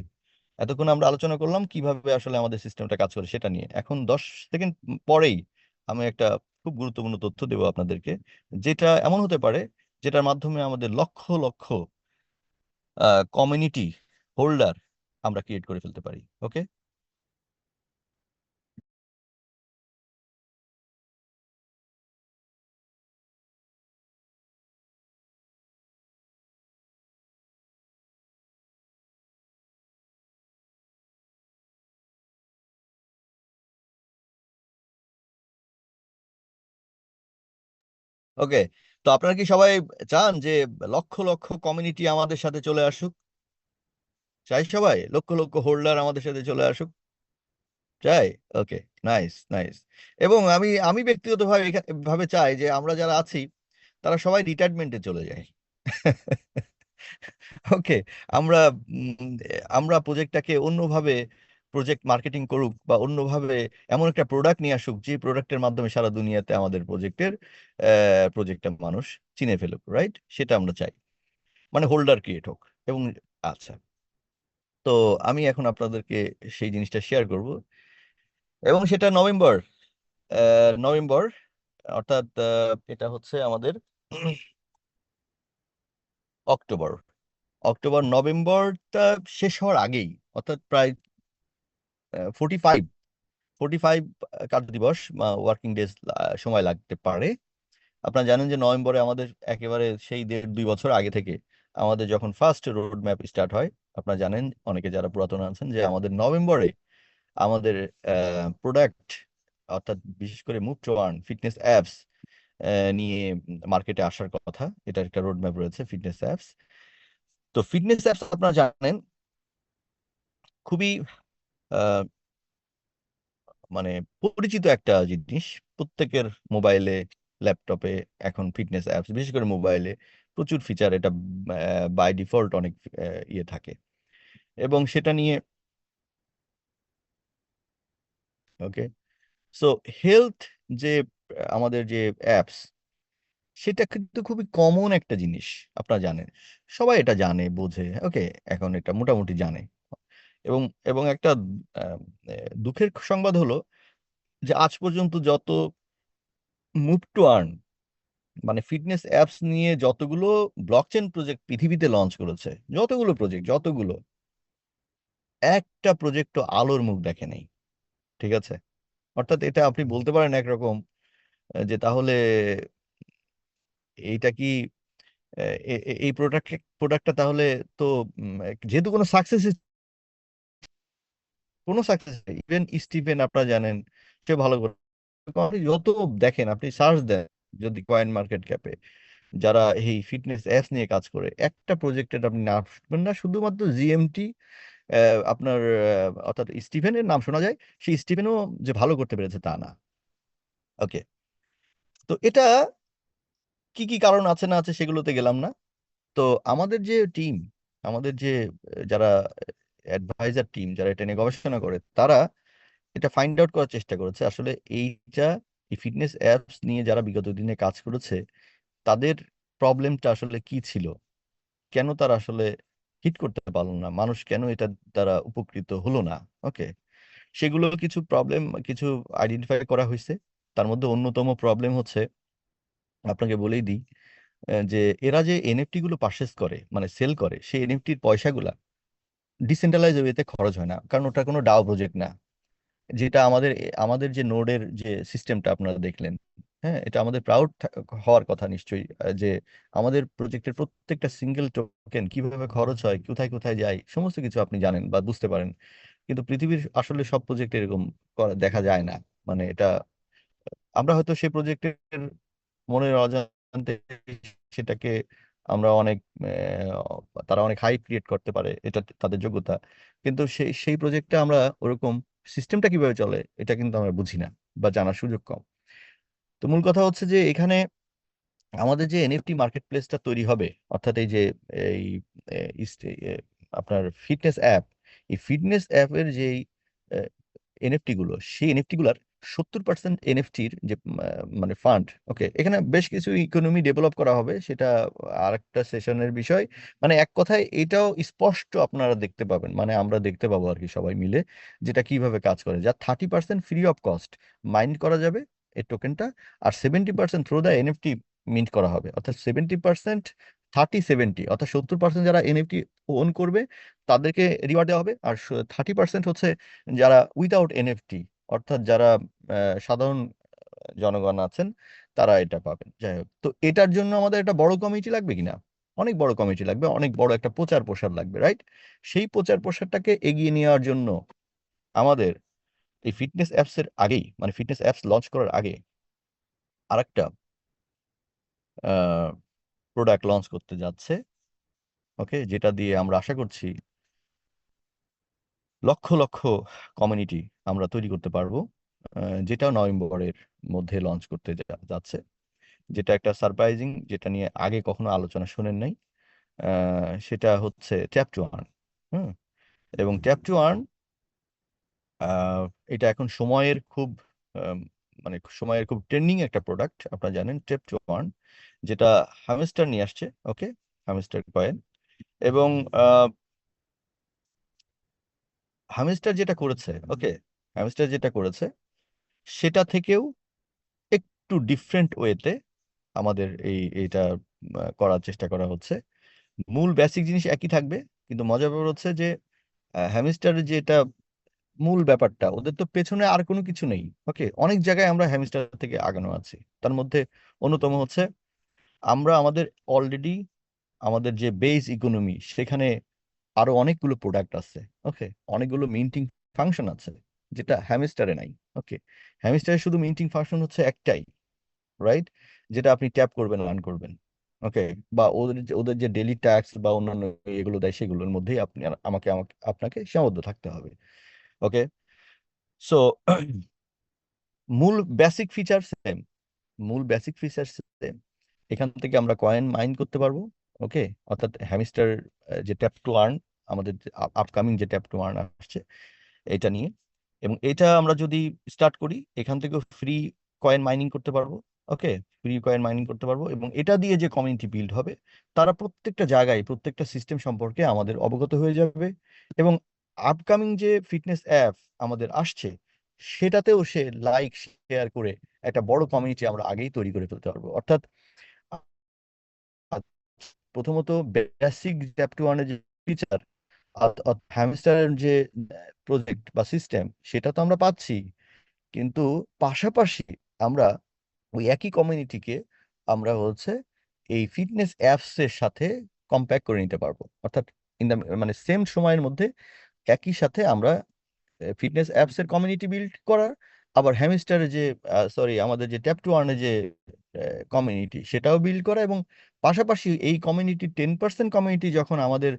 এতক্ষণ আমরা আলোচনা করলাম কিভাবে আসলে আমাদের সিস্টেমটা কাজ করে সেটা নিয়ে। এখন 10 সেকেন্ড পরেই আমি একটা খুব গুরুত্বপূর্ণ তথ্য দেবো আপনাদেরকে, যেটা এমন হতে পারে যেটার মাধ্যমে আমাদের লক্ষ লক্ষ কমিউনিটি হোল্ডার আমরা ক্রিয়েট করে ফেলতে পারি। ওকে, ওকে, তো আপনারা কি সবাই চান যে লক্ষ লক্ষ কমিউনিটি আমাদের সাথে চলে আসুক? চাই সবাই লক্ষ লক্ষ হোল্ডার আমাদের সাথে চলে আসুক? চাই। ওকে, নাইস নাইস। এবং আমি আমি ব্যক্তিগতভাবে ভাবে চাই যে আমরা যারা আছি তারা সবাই রিটায়ারমেন্টে চলে যায়। ওকে, আমরা আমরা প্রজেক্টটাকে অন্যভাবে প্রজেক্ট মার্কেটিং করুক, বা অন্যভাবে এমন একটা প্রোডাক্ট নিয়ে আসুক যে প্রোডাক্টের মাধ্যমে সারা দুনিয়াতে আমাদের প্রজেক্টটা মানুষ চিনে ফেলুক, রাইট? সেটা আমরা চাই, মানে হোল্ডার ক্রিয়েট হোক। এবং আচ্ছা, তো আমি এখন আপনাদেরকে সেই জিনিসটা শেয়ার করব, এবং সেটা নভেম্বর, নভেম্বর, অর্থাৎ এটা হচ্ছে আমাদের অক্টোবর, অক্টোবর নভেম্বরটা শেষ হওয়ার আগেই, অর্থাৎ প্রায় 45 45 কার্য দিবস ওয়ার্কিং ডেজ সময় লাগতে পারে। আপনারা জানেন যে নভেম্বরে আমাদের একেবারে সেই 1.5-2 বছর আগে থেকে আমাদের যখন ফার্স্ট রোড ম্যাপ স্টার্ট হয়, আপনারা জানেন অনেকে যারা পুরাতন আছেন যে আমাদের নভেম্বরে আমাদের প্রোডাক্ট, অর্থাৎ বিশেষ করে move to earn fitness apps নিয়ে মার্কেটে আসার কথা। এটার একটা রোড ম্যাপ রয়েছে ফিটনেস অ্যাপস। তো ফিটনেস অ্যাপস আপনারা জানেন খুবই আহ, মানে পরিচিত একটা জিনিস। প্রত্যেকের মোবাইলে, ল্যাপটপে এখন ফিটনেস অ্যাপস, বিশেষ করে মোবাইলে প্রচুর ফিচার, এটা বাই ডিফল্ট অনেক ইয়ে থাকে। এবং সেটা নিয়ে ওকে, সো হেলথ যে আমাদের যে অ্যাপস, সেটা কিন্তু খুবই কমন একটা জিনিস। আপনারা জানেন, সবাই এটা জানে বোঝে, ওকে, এখন এটা মোটামুটি জানে। এবং এবং একটা আহ, দুঃখের সংবাদ হলো যে আজ পর্যন্ত যত মুভ টু আর্ন মানে ফিটনেস অ্যাপস নিয়ে যতগুলো ব্লকচেন প্রজেক্ট পৃথিবীতে লঞ্চ করেছে, যতগুলো প্রজেক্ট, যতগুলো, একটা প্রজেক্টও আলোর মুখ দেখে নেই। ঠিক আছে? অর্থাৎ এটা আপনি বলতে পারেন একরকম যে তাহলে এইটা কি এই প্রোডাক্টটা তাহলে তো যেহেতু কোনো সাকসেস ইভেন স্টিফেন আপনারা জানেন, সে ভালো করে, আপনি যত দেখেন, আপনি সার্চ দেন যদি কয়েন মার্কেট ক্যাপে, যারা এই ফিটনেস অ্যাপস নিয়ে কাজ করে, একটা প্রজেক্টের আপনি নাম শুনবেন না। শুধুমাত্র জিএমটি আপনার অর্থাৎ স্টিফেনের নাম শোনা যায়। সেই স্টিফেনও যে ভালো করতে পেরেছে তা না। ওকে, তো এটা কি কি কারণ আছে না আছে সেগুলোতে গেলাম না। তো আমাদের যে টিম, আমাদের যে যারা অ্যাডভাইজার টিম, যারা এটা নিয়ে গবেষণা করে, তারা এটা ফাইন্ড আউট করার চেষ্টা করেছে আসলে এইটা, এই ফিটনেস অ্যাপস নিয়ে যারা বিগত দিনে কাজ করেছে তাদের প্রবলেমটা আসলে কি ছিল, কেন তারা আসলে হিট করতে পারলো না, মানুষ কেন এটা দ্বারা উপকৃত হলো না। ওকে, সেগুলো কিছু প্রবলেম, কিছু আইডেন্টিফাই করা হয়েছে। তার মধ্যে অন্যতম প্রবলেম হচ্ছে, আপনাকে বলেই দিই, যে এরা যে এনএফটি গুলো পারচেস করে মানে সেল করে, সেই এনএফটির পয়সাগুলা ডিসেন্ট্রালাইজ ওয়েতে খরচ হয় না, কারণ ওটা কোনো ডাও প্রজেক্ট না। যেটা আমাদের আমাদের যে নোডের যে সিস্টেমটা আপনারা দেখলেন, হ্যাঁ, এটা আমাদের প্রাউড হওয়ার কথা নিশ্চয়ই, যে আমাদের প্রজেক্টের প্রত্যেকটা সিঙ্গেল টোকেন কিভাবে খরচ হয়, কোথায় কোথায় যায়, সমস্ত কিছু আপনি জানেন বা বুঝতে পারেন। কিন্তু পৃথিবীর আসলে সব প্রজেক্ট এরকম দেখা যায় না। মানে এটা আমরা হয়তো সেই প্রজেক্টের মনের অজান্তে সেটাকে আমরা অনেক তারা অনেক হাইপ ক্রিয়েট করতে পারে, এটা তাদের যোগ্যতা। কিন্তু সেই সেই প্রজেক্টটা আমরা ওরকম সিস্টেমটা কিভাবে চলে এটা কিন্তু আমরা বুঝি না বা জানার সুযোগ কম। তো মূল কথা হচ্ছে যে এখানে আমাদের যে এনএফটি মার্কেট প্লেসটা তৈরি হবে, অর্থাৎ এই যে এই এ, আপনার ফিটনেস অ্যাপ, এই ফিটনেস অ্যাপের যে এনএফটি গুলো, সেই এনএফটি গুলার 70% এনএফটির যে মানে ফান্ড, ওকে, এখানে বেশ কিছু ইকোনমি ডেভেলপ করা হবে, সেটা আরেকটা সেশনের বিষয়। মানে এক কথায় এটাও স্পষ্ট আপনারা দেখতে পাবেন, মানে আমরা দেখতে পাবো আর কি সবাই মিলে, যেটা কিভাবে কাজ করে, যা 30% ফ্রি অফ কস্ট মাইন্ড করা যাবে এই টোকেনটা। আর 70% থ্রু দ্য এনএফটি মিন্ট করা হবে, অর্থাৎ 70%, 30-70, অর্থাৎ 70% যারা এনএফটি ওন করবে তাদেরকে রিওয়ার্ড দেওয়া হবে। আর 30% হচ্ছে যারা উইদাউট এনএফটি, অর্থাৎ যারা সাধারণ জনগণ আছেন, তারা এটা পাবেন। যাই হোক, তো এটার জন্য আমাদের একটা বড় কমিটি লাগবে কিনা? অনেক বড় কমিটি লাগবে, অনেক বড় একটা প্রচার প্রসার লাগবে, রাইট? সেই প্রচার প্রসারটাকে এগিয়ে নেওয়ার জন্য আমাদের এই ফিটনেস অ্যাপস এর আগেই, মানে ফিটনেস অ্যাপস লঞ্চ করার আগে আরেকটা প্রোডাক্ট লঞ্চ করতে যাচ্ছে। ওকে, যেটা দিয়ে আমরা আশা করছি লক্ষ লক্ষ কমিউনিটি আমরা তৈরি করতে পারবো, যেটা নভেম্বরের মধ্যে লঞ্চ করতে যাচ্ছে। যেটা একটা সারপ্রাইজিং, যেটা নিয়ে আগে কখনো আলোচনা শুনেন নাই। সেটা হচ্ছে ট্যাপ টু আর্ন। হুম। এবং ট্যাপ টু আর্ন, এটা এখন সময়ের খুব আম, মানে সময়ের খুব ট্রেন্ডিং একটা প্রোডাক্ট। আপনারা জানেন ট্যাপ টু আর্ন, যেটা হ্যামস্টার নিয়ে আসছে। ওকে, হ্যামস্টার কয়েন। এবং হ্যামস্টার যেটা করেছে, ওকে, হ্যামস্টার যেটা করেছে সেটা থেকেও একটু ডিফারেন্ট ওয়েতে আমাদের এইটা করার চেষ্টা করা হচ্ছে। মূল বেসিক জিনিস একই থাকবে, কিন্তু মজার ব্যাপার হচ্ছে যে হ্যামস্টারের যেটা মূল ব্যাপারটা, ওদের তো পেছনে আর কোনো কিছু নেই। ওকে, অনেক জায়গায় আমরা হ্যামস্টার থেকে আগানো আছি। তার মধ্যে অন্যতম হচ্ছে আমরা আমাদের অলরেডি আমাদের যে বেস ইকোনমি, সেখানে আরো অনেকগুলো প্রোডাক্ট আছে। ওকে, অনেকগুলো মিন্টিং ফাংশন আছে, যেটা হ্যামস্টারে নাই। ওকে, হ্যামস্টারে শুধু মিন্টিং ফাংশন হচ্ছে একটাই, রাইট, যেটা আপনি ট্যাপ করবেন, রান করবেন। ওকে, বা ওদের যে ডেইলি ট্যাক্স বা অন্যান্য এগুলো দেয়, সেগুলোর মধ্যেই আপনি আপনাকে সীমাবদ্ধ থাকতে হবে। ওকে, সো মূল বেসিক ফিচার সেম, মূল বেসিক ফিচার সেম। এখান থেকে আমরা কয়েন মাইন করতে পারবো। ওকে, অর্থাৎ হ্যামস্টার যে ট্যাপ টু আর্ন, আমাদের আপকামিং যে ট্যাপ টু আর্ন আসছে এটা নিয়ে, এবং এটা আমরা যদি স্টার্ট করি, এখান থেকে ফ্রি কয়েন মাইনিং করতে পারবো। ওকে, ফ্রি কয়েন মাইনিং করতে পারবো, এবং এটা দিয়ে যে কমিউনিটি বিল্ড হবে, তারা প্রত্যেকটা জায়গায় প্রত্যেকটা সিস্টেম সম্পর্কে আমাদের অবগত হয়ে যাবে। এবং আপকামিং যে ফিটনেস অ্যাপ আমাদের আসছে, সেটাতেও সে লাইক শেয়ার করে একটা বড় কমিউনিটি আমরা আগেই তৈরি করে ফেলতে পারবো। অর্থাৎ প্রথমত বেসিক ট্যাপ টু ওয়ানের যে ফিচার, হ্যামস্টারের যে প্রজেক্ট বা সিস্টেম, সেটা তো আমরা পাচ্ছি, কিন্তু পাশাপাশি আমরা ওই একই কমিউনিটিকে আমরা হচ্ছে এই ফিটনেস অ্যাপস এর সাথে কম্প্যাক্ট করে নিতে পারবো। অর্থাৎ ইন দ্য মানে সেম সময়ের মধ্যে একই সাথে আমরা ফিটনেস অ্যাপস এর কমিউনিটি বিল্ড করার, আবার হ্যামস্টারের যে আমাদের যে ট্যাপ টু আর্নের যে কমিউনিটি, সেটাও বিল্ড করা। এবং পাশাপাশি এই কমিউনিটি 10% কমিউনিটি যখন আমাদের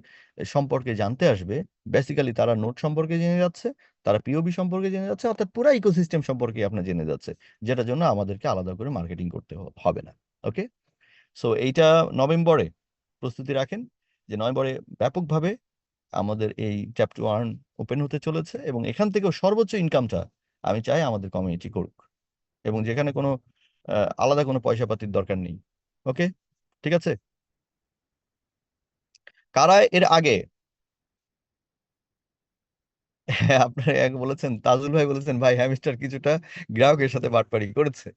সম্পর্কে জানতে আসবে, বেসিক্যালি তারা নোট সম্পর্কে জেনে যাচ্ছে, তারা পিওবি সম্পর্কে জেনে যাচ্ছে, অর্থাৎ পুরো ইকোসিস্টেম সম্পর্কে আপনার জেনে যাচ্ছে, যেটার জন্য আমাদেরকে আলাদা করে মার্কেটিং করতে হবে না। ওকে, সো এইটা নভেম্বরে প্রস্তুতি রাখেন, যে নভেম্বরে ব্যাপকভাবে আমাদের এই ট্যাপ টু আর্ন ওপেন হতে চলেছে, এবং এখান থেকেও সর্বোচ্চ ইনকামটা আমি চাই আমাদের কমিউনিটি করুক, এবং যেখানে কোনো আলাদা কোনো পয়সা পাতির দরকার নেই। ওকে, ঠিক আছে। কারা এর আগে হ্যাঁ, আপনার এক বলেছেন, তাজুল ভাই বলেছেন, ভাই হ্যামস্টার কিছুটা গ্রাহকের সাথে বাটপারি করেছে।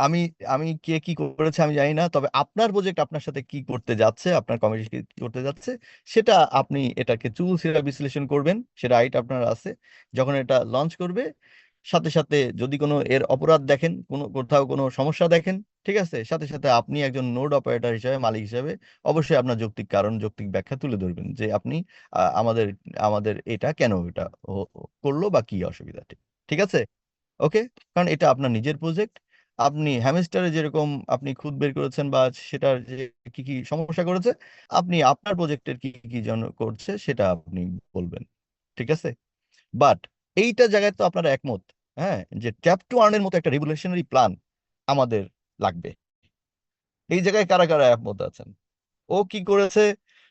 আমি আমি কে কি করেছে আমি জানি না, তবে আপনার প্রজেক্ট আপনার সাথে কি করতে যাচ্ছে, আপনার কমিটি কি করতে যাচ্ছে, সেটা আপনি এটাকে চুলচেরা বিশ্লেষণ করবেন, সেটা রাইট আপনার আছে। যখন এটা লঞ্চ করবে, সাথে সাথে যদি কোনো এর অপরাধ দেখেন, কোনো কোথাও কোনো সমস্যা দেখেন, ঠিক আছে, সাথে সাথে আপনি একজন নোড অপারেটর হিসেবে, মালিক হিসেবে অবশ্যই আপনার যৌক্তিক কারণ, যৌক্তিক ব্যাখ্যা তুলে ধরবেন, যে আপনি আমাদের আমাদের এটা কেন এটা করলো বা কি অসুবিধা। ঠিক ঠিক আছে। ওকে, কারণ এটা আপনার নিজের প্রজেক্ট। আপনি হ্যামস্টারে যেরকম আপনি খুদ বের করেছেন, বা সেটার যে কি কি সমস্যা করেছে, আপনি আপনার প্রজেক্টের কি কি জন্য করছে সেটা আপনি বলবেন। ঠিক আছে, বাট এইটা জায়গায় তো আপনারা একমত, হ্যাঁ, যে ট্যাপ টু আর্নের মতো একটা রেগুলেশনারি প্ল্যান আমাদের লাগবে। এই জায়গায় কারা কারা একমত আছেন? ও কি করেছে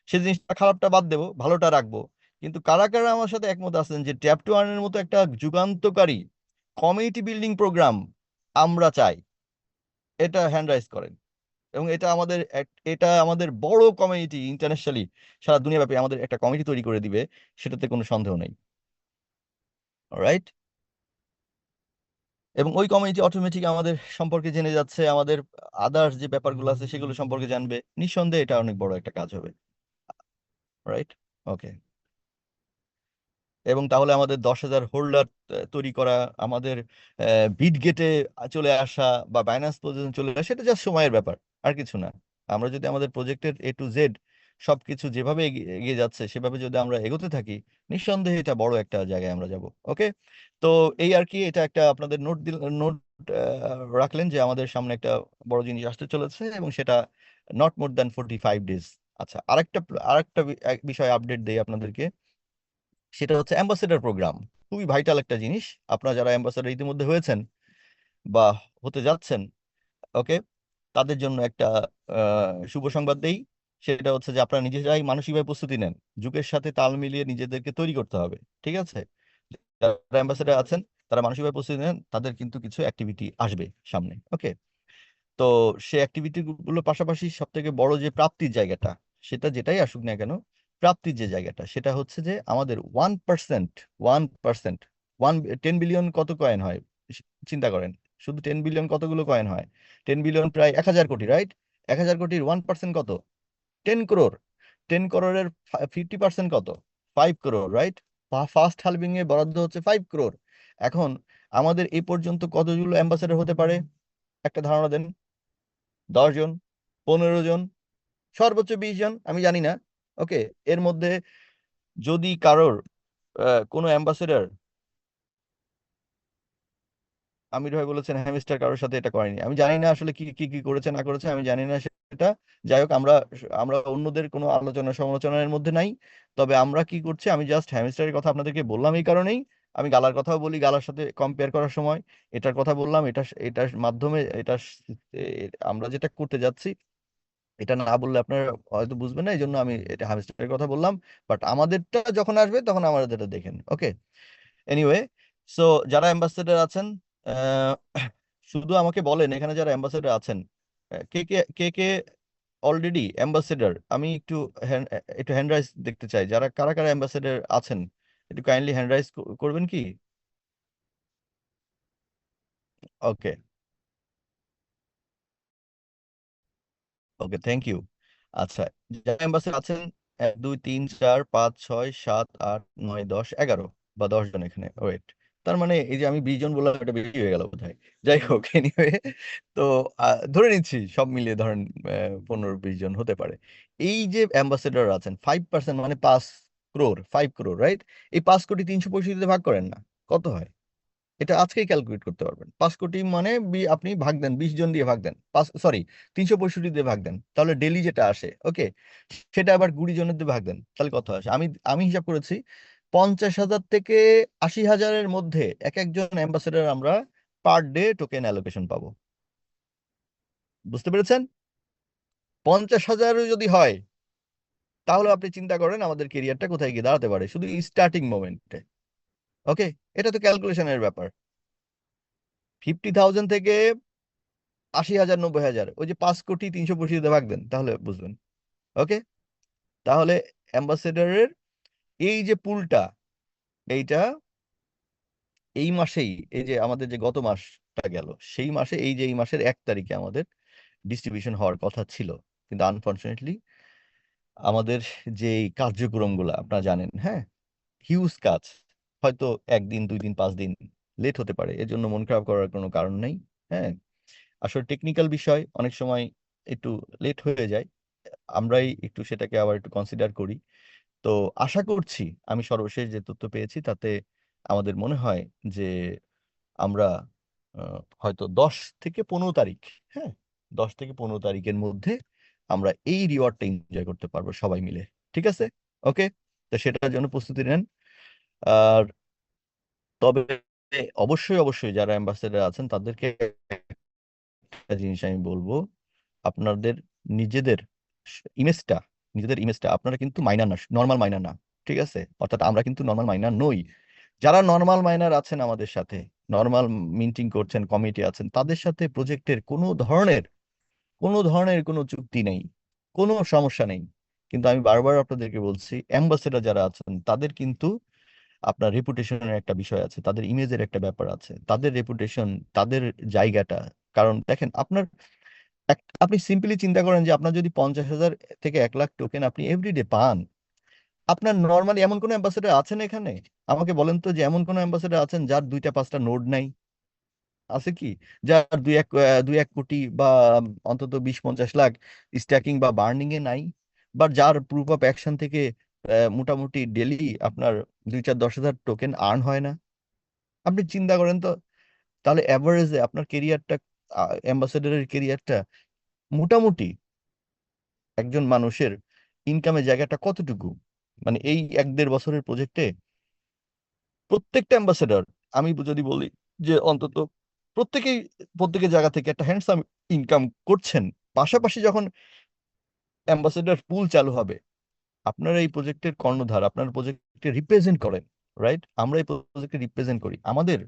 সে জিনিসটা, খারাপটা বাদ দেবো, ভালোটা রাখবো, কিন্তু কারা কারা আমার সাথে একমত আছেন যে ট্যাপ টু আর্নের মতো একটা যুগান্তকারী কমিউনিটি বিল্ডিং প্রোগ্রাম আমরা চাই? এটা হ্যান্ড রাইজ করেন। এবং এটা আমাদের বড় কমিউনিটি, ইন্টারন্যাশনালি সারা দুনিয়াব্যাপী আমাদের একটা কমিটি তৈরি করে দিবে, সেটাতে কোনো সন্দেহ নেই। রাইট, এবং ওই কমিউনিটি অটোমেটিক আমাদের সম্পর্কে জেনে যাচ্ছে, আমাদের আদার্স যে ব্যাপারগুলো আছে সেগুলো সম্পর্কে জানবে, নিঃসন্দেহে এটা অনেক বড় একটা কাজ হবে। রাইট, ওকে। এবং তাহলে আমাদের 10,000 হোল্ডার তৈরি করা, আমাদের বিট গেটে চলে আসা বা বাইন্যান্স পর্যন্ত চলে আসা, সেটা জাস্ট সময়ের ব্যাপার, আর কিছু না। আমরা যদি আমাদের প্রজেক্টের A to Z সবকিছু যেভাবে এগিয়ে যাচ্ছে সেভাবে যদি আমরা এগোতে থাকি, নিঃসন্দেহে এটা বড় একটা জায়গায় আমরা যাব। ওকে, তো এই আর কি, এটা একটা আপনাদের নোট রাখলেন যে আমাদের সামনে একটা বড় জিনিস আসতে চলেছে, এবং সেটা নট মোর দ্যান 45 ডেজ। আচ্ছা, আরেকটা বিষয় আপডেট দেই আপনাদেরকে, সেটা হচ্ছে অ্যাম্বাসেডর প্রোগ্রাম। খুবই ভাইটাল একটা জিনিস। আপনারা যারা অ্যাম্বাসেডর ইতিমধ্যে হয়েছেন বা হতে যাচ্ছেন, ওকে, তাদের জন্য একটা শুভ সংবাদ দেই। সেটা হচ্ছে যে আপনারা নিজেরাই মানসিকভাবে প্রস্তুতি নেন, যুগের সাথে তাল মিলিয়ে নিজেদেরকে তৈরি করতে হবে। ঠিক আছে, যারা অ্যাম্বাসেডর আছেন তারা মানসিকভাবে প্রস্তুতি নেন, তাদের কিন্তু কিছু অ্যাক্টিভিটি আসবে সামনে। ওকে, তো সে অ্যাক্টিভিটি গুলোর পাশাপাশি সব থেকে বড় যে প্রাপ্তির জায়গাটা, সেটা যেটাই আসুক না কেন, প্রাপ্তির যে জায়গাটা, সেটা হচ্ছে যে আমাদের 1%, 1%, 10 বিলিয়ন কত কয়েন হয় চিন্তা করেন। শুধু 10 বিলিয়ন কতগুলো কয়েন হয়? 10 বিলিয়ন প্রায় 1,000 কোটি, রাইট? 1,000 কোটির 1% কত? 10 crore। 10 crore-এর 50% কত? 5 crore, রাইট? ফার্স্ট হালভিং এ বরাদ্দ হচ্ছে 5 crore। এখন আমাদের এই পর্যন্ত কতগুলো অ্যাম্বাসেডর হতে পারে একটা ধারণা দেন। 10 জন, 15 জন, সর্বোচ্চ 20 জন, আমি জানি না। ওকে, এর মধ্যে যদি কারোর কোনো অ্যাম্বাসেডর, আমির ভাই বলেছেন হ্যামস্টার কারোর সাথে এটা করেনি, আমি জানি না আসলে কি কি কি করেছে না করেছে, আমি জানি না সেটা। যাই হোক, আমরা আমরা অন্যদের কোনো আলোচনা সমালোচনার মধ্যে নাই। তবে আমরা কি করছি, আমি জাস্ট হ্যামস্টারের কথা আপনাদেরকে বললাম এই কারণেই। আমি গালার কথাও বলি, গালার সাথে কম্পেয়ার করার সময় এটার কথা বললাম। এটার মাধ্যমে আমরা যেটা করতে যাচ্ছি এটা না বললে আপনারা হয়তো বুঝবেন না, এই জন্য আমি এটা হ্যামস্টারের কথা বললাম। বাট আমাদেরটা যখন আসবে তখন আমাদেরটা দেখেন। ওকে, এনিওয়ে, সো যারা অ্যাম্বাসেডর আছেন, আহ, শুধু আমাকে বলেন এখানে যারা অ্যাম্বাসেডর আছেন, কে কে কে কে অলরেডি অ্যাম্বাসেডর। আমি একটু হ্যান্ড রাইজ দেখতে চাই, যারা কারা কারা অ্যাম্বাসেডর আছেন একটু কাইন্ডলি হ্যান্ড রাইজ করবেন কি? ওকে, ওকে, থ্যাংক ইউ। আচ্ছা, যারা অ্যাম্বাসেডর আছেন, 1 2 3 4 5 6 7 8 9 10 11 বা 10 জন এখানে, ওয়েট। তার মানে এই যে আমি 20 জন বললাম, এটা বেশি হয়ে গেল বোধহয়। যাই হোক, এনিওয়ে, তো ধরে নিচ্ছি সব মিলিয়ে ধরেন 15 20 জন হতে পারে। এই যে অ্যাম্বাসেডর আছেন 5%, মানে 5 crore, 5 crore, রাইট? এই 5 কোটি 365 ভাগ করেন না, কত হয়? এটা আজকেই ক্যালকুলেট করতে পারবেন। 5 কোটি মানে আপনি ভাগ দেন, 20 জন দিয়ে ভাগ দেন, 5, সরি, 365 দিয়ে ভাগ দেন, তাহলে ডেলি যেটা আসে, ওকে, সেটা আবার 20 জনের দিয়ে ভাগ দেন, তাহলে কত আসে? আমি আমি হিসাব করেছি, 50,000 থেকে 80,000-এর মধ্যে এক একজন অ্যাম্বাসেডর আমরা পার ডে টোকেন অ্যালোকেশন পাবো। বুঝতে পেরেছেন? 50,000 যদি হয়, তাহলে আপনি চিন্তা করেন আমাদের কেরিয়ারটা কোথায় গিয়ে দাঁড়াতে পারে শুধু স্টার্টিং মোমেন্টে। ওকে, এটা তো ক্যালকুলেশনের ব্যাপার। 50,000 থেকে 80,000, 90,000, ওই যে 5 কোটি 365 ভাগ দেন, তাহলে বুঝবেন। ওকে, তাহলে অ্যাম্বাসেডরের এই যে পুলটা, এইটা এই মাসেই, এই যে আমাদের যে গত মাসটা গেল, সেই মাসে, এই যে এই মাসের 1 তারিখে আমাদের ডিস্ট্রিবিউশন হওয়ার কথা ছিল। কিন্তু আনফরচুনেটলি আমাদের যে এই কার্যক্রমগুলো আপনারা জানেন, হ্যাঁ, হিউজ কাজ, হয়তো 1 দিন 2 দিন 5 দিন লেট হতে পারে, এর জন্য মন খারাপ করার কোনো কারণ নেই। হ্যাঁ, আসলে টেকনিক্যাল বিষয় অনেক সময় একটু লেট হয়ে যায়, আমরাই একটু সেটাকে আবার একটু কনসিডার করি। তো আশা করছি, আমি সর্বশেষ যে তথ্য পেয়েছি তাতে আমাদের মনে হয় যে আমরা হয়তো 10 থেকে 15 তারিখ, হ্যাঁ, 10 থেকে 15 তারিখের মধ্যে আমরা এই রিওয়ার্ডটা এনজয় করতে পারবো সবাই মিলে। ঠিক আছে? ওকে, তো সেটার জন্য প্রস্তুতি নেন। আর তবে অবশ্যই অবশ্যই যারা অ্যাম্বাসেডর আছেন তাদেরকে একটা জিনিস আমি বলবো, আপনাদের নিজেদের ইমেজটা, নিজেদের ইমেজটা আপনারা কিন্তু মাইনার না, নর্মাল মাইনার না। ঠিক আছে? অর্থাৎ আমরা কিন্তু নর্মাল মাইনার নই। যারা নর্মাল মাইনার আছেন আমাদের সাথে, নর্মাল মিন্টিং করছেন, কমিটি আছেন, তাদের সাথে প্রজেক্টের কোনো ধরনের কোনো চুক্তি নেই, কোনো সমস্যা নেই। কিন্তু আমি বারবার আপনাদেরকে বলছি, অ্যাম্বাসেডর যারা আছেন তাদের কিন্তু আপনার রেপুটেশনের একটা বিষয় আছে, তাদের ইমেজের একটা ব্যাপার আছে, তাদের রেপুটেশন, তাদের জায়গাটা। কারণ দেখেন, আপনি সিম্পলি চিন্তা করেন যে আপনার যদি 50,000 থেকে 1 লাখ টোকেন আপনি এভরিডে পান, আপনার নর্মালি এমন কোন অ্যাম্বাসেডর আছেন এখানে? আমাকে বলেন তো, যে এমন কোন অ্যাম্বাসেডর আছেন যার 2টা 5টা নোড নাই? আছে কি? যার 2-1 কোটি বা অন্তত 20-50 লাখ স্ট্যাকিং বা বার্নিং এ নাই? বা যার প্রুফ অফ অ্যাকশন থেকে মোটামুটি ডেলি আপনার 2-4-10 হাজার টোকেন আর্ন হয় না? আপনি চিন্তা করেন তো, তাহলে অ্যাভারেজে আপনার কেরিয়ারটা, অ্যাম্বাসেডরের কেরিয়ারটা মোটামুটি একজন মানুষের ইনকামের জায়গাটা কতটুকু? মানে এই 1-1.5 বছরের প্রজেক্টে প্রত্যেকটা অ্যাম্বাসেডর, আমি যদি বলি যে অন্তত প্রত্যেকেই প্রত্যেকের জায়গা থেকে একটা হ্যান্ডসাম ইনকাম করছেন। পাশাপাশি যখন অ্যাম্বাসেডর পুল চালু হবে, আপনারা এই প্রজেক্টের কর্ণধার, আপনার প্রজেক্টকে রিপ্রেজেন্ট করেন, রাইট? আমরা এই প্রজেক্টকে রিপ্রেজেন্ট করি। আমাদের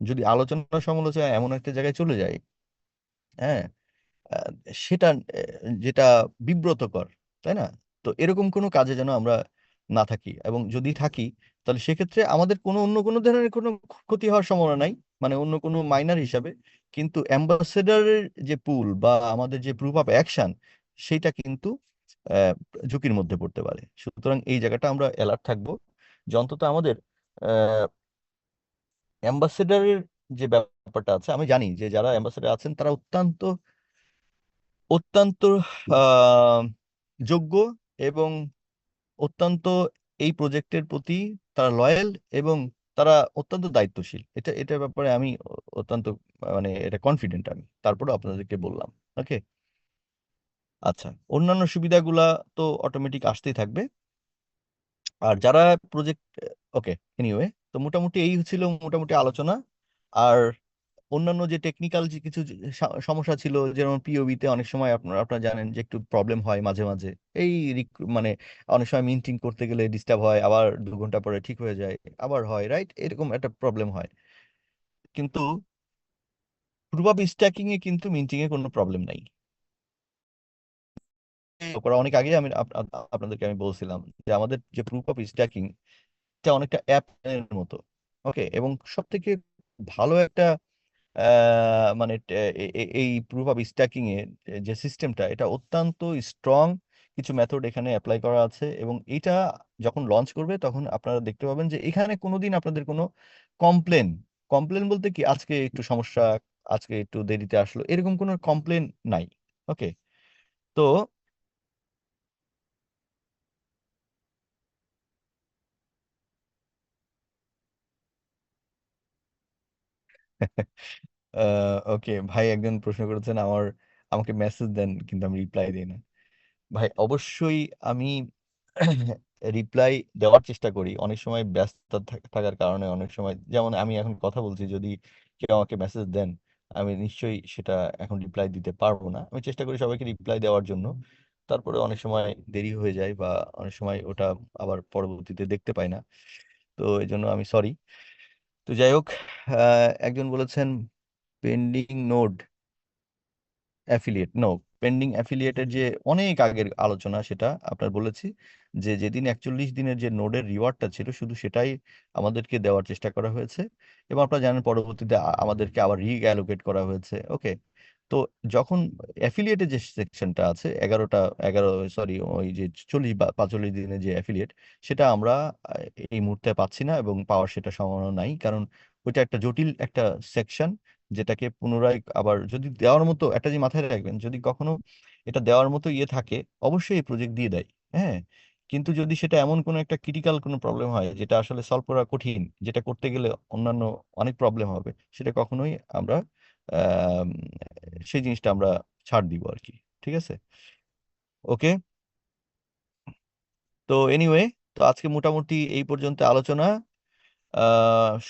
যদি আলোচনা সমালোচনা এমন একটা জায়গায় চলে যায়, হ্যাঁ, আহ, সেটা যেটা বিব্রতকর, তাই না? তো এরকম কোনো কাজে যেন আমরা না থাকি, এবং যদি থাকি তাহলে সেক্ষেত্রে আমাদের অন্য কোনো ধরনের কোনো ক্ষতি হওয়ার সম্ভাবনা নাই, মানে অন্য কোনো মাইনার হিসাবে। কিন্তু অ্যাম্বাসেডারের যে পুল বা আমাদের যে প্রুফ অফ অ্যাকশন, সেটা কিন্তু আহ, ঝুঁকির মধ্যে পড়তে পারে। সুতরাং এই জায়গাটা আমরা অ্যালার্ট থাকবো যে অন্তত আমাদের অ্যাম্বাসেডারের যে ব্যাপারটা আছে, আমি জানি যে যারা অ্যাম্বাসেডার আছেন তারা অত্যন্ত অত্যন্ত আহ, যোগ্য এবং অত্যন্ত এই প্রজেক্টের প্রতি তারা লয়াল এবং তারা অত্যন্ত দায়িত্বশীল। এটার ব্যাপারে আমি অত্যন্ত মানে এটা কনফিডেন্ট আমি, তারপরে আপনাদেরকে বললাম। ওকে, আচ্ছা, অন্যান্য সুবিধাগুলা তো অটোমেটিক আসতেই থাকবে। আর যারা প্রজেক্ট, ওকে, এনিওয়ে, তো মোটামুটি এই ছিল মোটামুটি আলোচনা। আর অন্যান্য যে টেকনিক্যাল যে কিছু যে সমস্যা ছিল, যেমন পিওবি তে অনেক সময় আপনারা আপনারা জানেন যে একটু প্রবলেম হয় মাঝে মাঝে। এই মানে অনেক সময় মিন্টিং করতে গেলে ডিস্টার্ব হয়, আবার 2 ঘন্টা পরে ঠিক হয়ে যায়, আবার হয়, রাইট, এরকম একটা প্রবলেম হয়। কিন্তু প্রুফ অফ স্ট্যাকিং এ কিন্তু মিন্টিং এ কোনো প্রবলেম নাই। করা অনেক আগে আমি আপনাদেরকে আমি বলছিলাম যে আমাদের যে প্রুফ অফ স্ট্যাকিং এটা অনেকটা অ্যাপ এর মতো। ওকে, এবং সব থেকে ভালো একটা মানে এই প্রুফ অফ স্ট্যাকিং এর যে সিস্টেমটা, এটা অত্যন্ত স্ট্রং কিছু মেথড এখানে অ্যাপ্লাই করা আছে। এবং এটা যখন লঞ্চ করবে তখন আপনারা দেখতে পাবেন যে এখানে কোনোদিন আপনাদের কোনো কমপ্লেন, কমপ্লেন বলতে কি আজকে একটু সমস্যা, আজকে একটু দেরিতে আসলো, এরকম কোনো কমপ্লেন নাই। ওকে, তো ওকে ভাই, একজন প্রশ্ন করেছেন আমাকে মেসেজ দেন কিন্তু আমি রিপ্লাই দিই না। ভাই অবশ্যই আমি রিপ্লাই দেওয়ার চেষ্টা করি। অনেক সময় ব্যস্ত থাকার কারণে অনেক সময়, যেমন আমি এখন কথা বলছি, যদি কেউ আমাকে মেসেজ দেন আমি নিশ্চয়ই সেটা এখন রিপ্লাই দিতে পারবো না। আমি চেষ্টা করি সবাইকে রিপ্লাই দেওয়ার জন্য। তারপরে অনেক সময় দেরি হয়ে যায় বা অনেক সময় ওটা আবার পরবর্তীতে দেখতে পাই না। তো এই জন্য আমি সরি। তো যাই হোক, একজন বলেছেন pending node affiliate, no, pending অ্যাফিলিয়েটের যে অনেক আগের আলোচনা সেটা আপনার বলেছি, যে যেদিন 41 দিনের যে নোডের রিওয়ার্ডটা ছিল শুধু সেটাই আমাদেরকে দেওয়ার চেষ্টা করা হয়েছে। এবং আপনারা জানেন পরবর্তীতে আমাদেরকে আবার রিঅ্যালোকেট করা হয়েছে। ওকে, তো যখন অ্যাফিলিয়েটের যে সেকশনটা আছে 11 সরি, ওই যে 40 বা 45 দিনের যে অ্যাফিলিয়েট, সেটা আমরা এই মুহূর্তে পাচ্ছি না এবং পাওয়ার সেটা সম্ভাবনা নাই, কারণ ওইটা একটা জটিল একটা সেকশন, যেটাকে পুনরায় আবার যদি দেওয়ার মতো একটা যে মাথায় রাখবেন, যদি কখনো এটা দেওয়ার মতো ইয়ে থাকে অবশ্যই এই প্রজেক্ট দিয়ে দেয়। হ্যাঁ, কিন্তু যদি সেটা এমন কোনো একটা ক্রিটিক্যাল কোনো প্রবলেম হয় যেটা আসলে সলভ করা কঠিন, যেটা করতে গেলে অন্যান্য অনেক প্রবলেম হবে, সেটা কখনোই আমরা আহ সেই জিনিসটা আমরা ছাড় দিব আর কি। ঠিক আছে, ওকে। তো এনিওয়ে, তো আজকে মোটামুটি এই পর্যন্ত আলোচনা।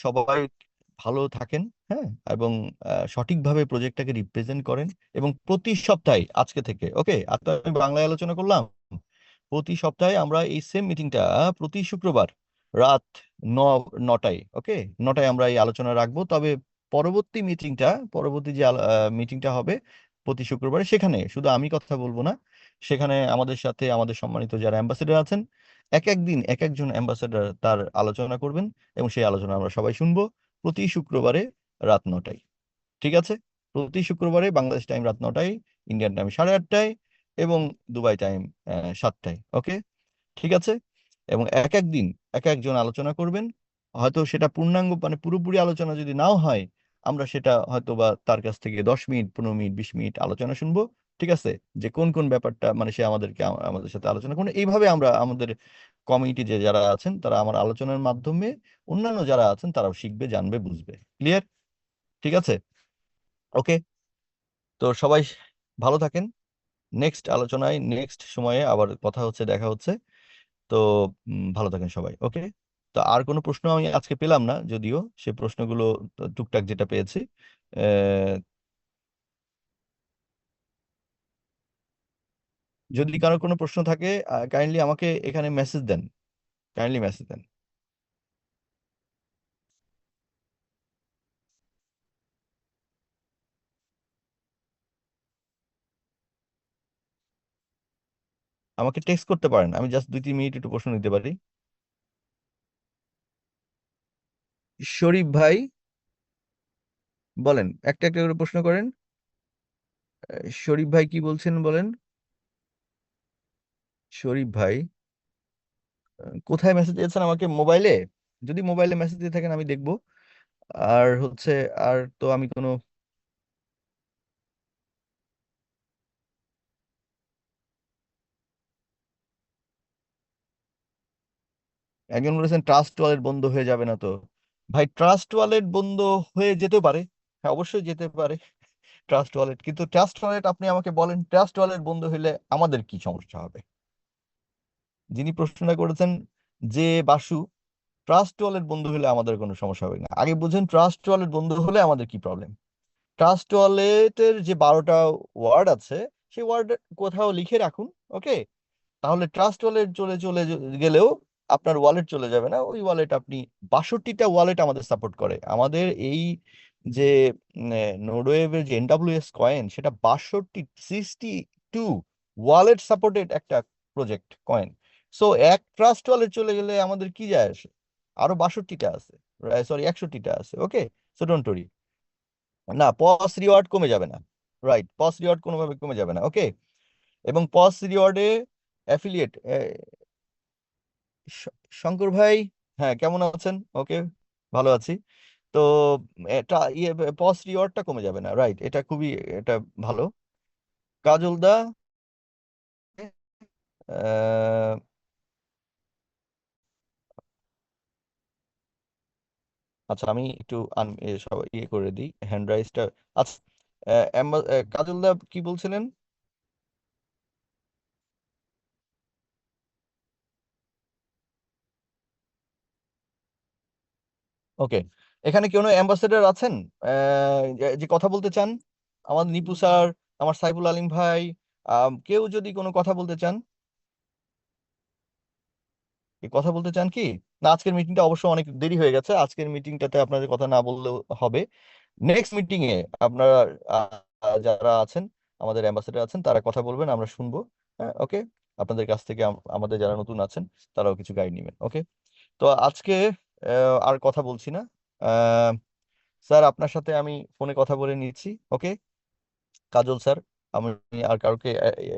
সবাই ভালো থাকেন, হ্যাঁ, এবং সঠিকভাবে প্রজেক্টটাকে রিপ্রেজেন্ট করেন। এবং প্রতি সপ্তাহে আজকে থেকে, ওকে, আর তো আমি বাংলায় আলোচনা করলাম, প্রতি সপ্তাহে আমরা এই সেম মিটিংটা প্রতি শুক্রবার রাত ন 9টায়, ওকে, 9টায় আমরা এই আলোচনা রাখবো। তবে পরবর্তী যে মিটিংটা হবে প্রতি শুক্রবারে, সেখানে শুধু আমি কথা বলবো না, সেখানে আমাদের সাথে আমাদের সম্মানিত যারা অ্যাম্বাসেডার আছেন, এক একদিন এক একজন অ্যাম্বাসেডার তার আলোচনা করবেন এবং সেই আলোচনা আমরা সবাই শুনবো প্রতি শুক্রবারে রাত 9টায়। ঠিক আছে, প্রতি শুক্রবারে বাংলাদেশ টাইম রাত 9টায়, ইন্ডিয়ান টাইম 8:30, এবং দুবাই টাইম 7টায়। ওকে, ঠিক আছে। এবং এক এক দিন এক একজন আলোচনা করবেন। হয়তো সেটা পূর্ণাঙ্গ মানে পুরোপুরি আলোচনা যদি নাও হয়, আমরা সেটা হয়তো বা তার কাছ থেকে 10 মিনিট, 15 মিনিট, 20 মিনিট আলোচনা শুনবো। ঠিক আছে, যে কোন কোন ব্যাপারটা মানে সে আমাদেরকে আমাদের সাথে আলোচনা করুন। এইভাবে আমরা আমাদের কমিউনিটি যে যারা আছেন তারা আমার আলোচনার মাধ্যমে অন্যান্য যারা আছেন তারাও শিখবে, জানবে, বুঝবে। ক্লিয়ার? ঠিক আছে, ওকে। তো সবাই ভালো থাকেন। নেক্সট আলোচনায় নেক্সট সময়ে আবার কথা হচ্ছে, দেখা হচ্ছে। তো ভালো থাকেন সবাই, ওকে। তো আর কোনো প্রশ্ন আমি আজকে পেলাম না, যদিও সে প্রশ্নগুলো টুকটাক যেটা পেয়েছি। আহ, যদি কারো কোনো প্রশ্ন থাকে কাইন্ডলি আমাকে এখানে মেসেজ দেন, কাইন্ডলি মেসেজ দেন। আমাকে টেক্সট করতে পারেন, আমি জাস্ট 2-3 মিনিট একটু প্রশ্ন নিতে পারি। শরীফ ভাই, বলেন, একটা একটা করে প্রশ্ন করেন। শরীফ ভাই কি বলছেন বলেন। শরীফ ভাই, কোথায় মেসেজ দিয়েছেন আমাকে? মোবাইলে? যদি মোবাইলে মেসেজ দিয়ে থাকেন আমি দেখবো। আর হচ্ছে, আর তো আমি কোনো, একজন বলেছেন ট্রাস্ট ওয়ালেট বন্ধ হয়ে যাবে না তো? ভাই, ট্রাস্ট ওয়ালেট বন্ধ হয়ে যেতে পারে, হ্যাঁ অবশ্যই যেতে পারে ট্রাস্ট ওয়ালেট, কিন্তু ট্রাস্ট ওয়ালেট আপনি আমাকে বলেন, ট্রাস্ট ওয়ালেট বন্ধ হলে আমাদের কি সমস্যা হবে? যিনি প্রশ্নটা করেছেন, যে বাসু, ট্রাস্ট ওয়ালেট বন্ধ হলে আমাদের কোনো সমস্যা হবে না, আগে বুঝেন ট্রাস্ট ওয়ালেট বন্ধ হলে আমাদের কি প্রবলেম। ট্রাস্ট ওয়ালেটের যে 12টা ওয়ার্ড আছে, সেই ওয়ার্ড কোথাও লিখে রাখুন। ওকে, তাহলে ট্রাস্ট ওয়ালেট চলে চলে গেলেও আপনার ওয়ালেট চলে যাবে না। ওই ওয়ালেট আপনি, 62টা ওয়ালেট আমাদের সাপোর্ট করে। আমাদের এই যে নোডওয়েভের যে এনডাব্লিউএস কয়েন, সেটা 62 ওয়ালেট সাপোর্টেড একটা প্রজেক্ট কয়েন। সো এক ট্রাস্ট ওয়ালেট চলে গেলে আমাদের কি যায় আসে? আরো 62টা আছে, সরি 61টা আছে। ওকে, সো ডোন্ট ওরি। না, পস রিওয়ার্ড কমে যাবে না। রাইট, পস রিওয়ার্ড কোনোভাবে কমে যাবে না। ওকে, এবং পস রিওয়ার্ডে অ্যাফিলিয়েট, শঙ্কর ভাই, হ্যাঁ কেমন আছেন? ওকে, ভালো আছি। তো এটা ইয়ে, পস রিওয়ার্ডটা কমে যাবে না, রাইট, এটা খুবই, এটা ভালো। কাজল দা, আহ, আচ্ছা আমি একটু সব ইয়ে করে দিই, হ্যান্ড রাইজটা। আচ্ছা, কাজল দা কি বলছিলেন? ওকে, এখানে কোনো অ্যাম্বাসেডর আছেন যে কথা বলতে চান? আমার নিপু স্যার, আমার সাইফুল আলিম ভাই, কেউ যদি কোনো কথা বলতে চান, কি কথা বলতে চান কি? না, আজকের মিটিংটা অবশ্য অনেক দেরি হয়ে গেছে, আজকের মিটিংটাতে আপনাদের কথা না বললেও হবে। নেক্সট মিটিং এ আপনারা যারা আছেন, আমাদের অ্যাম্বাসেডর আছেন, তারা কথা বলবেন, আমরা শুনবো। হ্যাঁ, ওকে, আপনাদের কাছ থেকে আমাদের যারা নতুন আছেন তারাও কিছু গাইড নেবেন। ওকে, তো আজকে আর কথা বলছি না। আহ, স্যার, আপনার সাথে আমি ফোনে কথা বলে নিচ্ছি। ওকে, কাজল স্যার, আমি আর কাউকে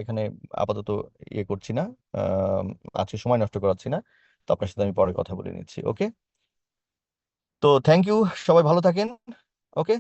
এখানে আপাতত ইয়ে করছি না, আহ, আজকে সময় নষ্ট করাচ্ছি না। তো আপনার সাথে আমি পরে কথা বলে নিচ্ছি। ওকে, তো থ্যাংক ইউ, সবাই ভালো থাকেন। ওকে।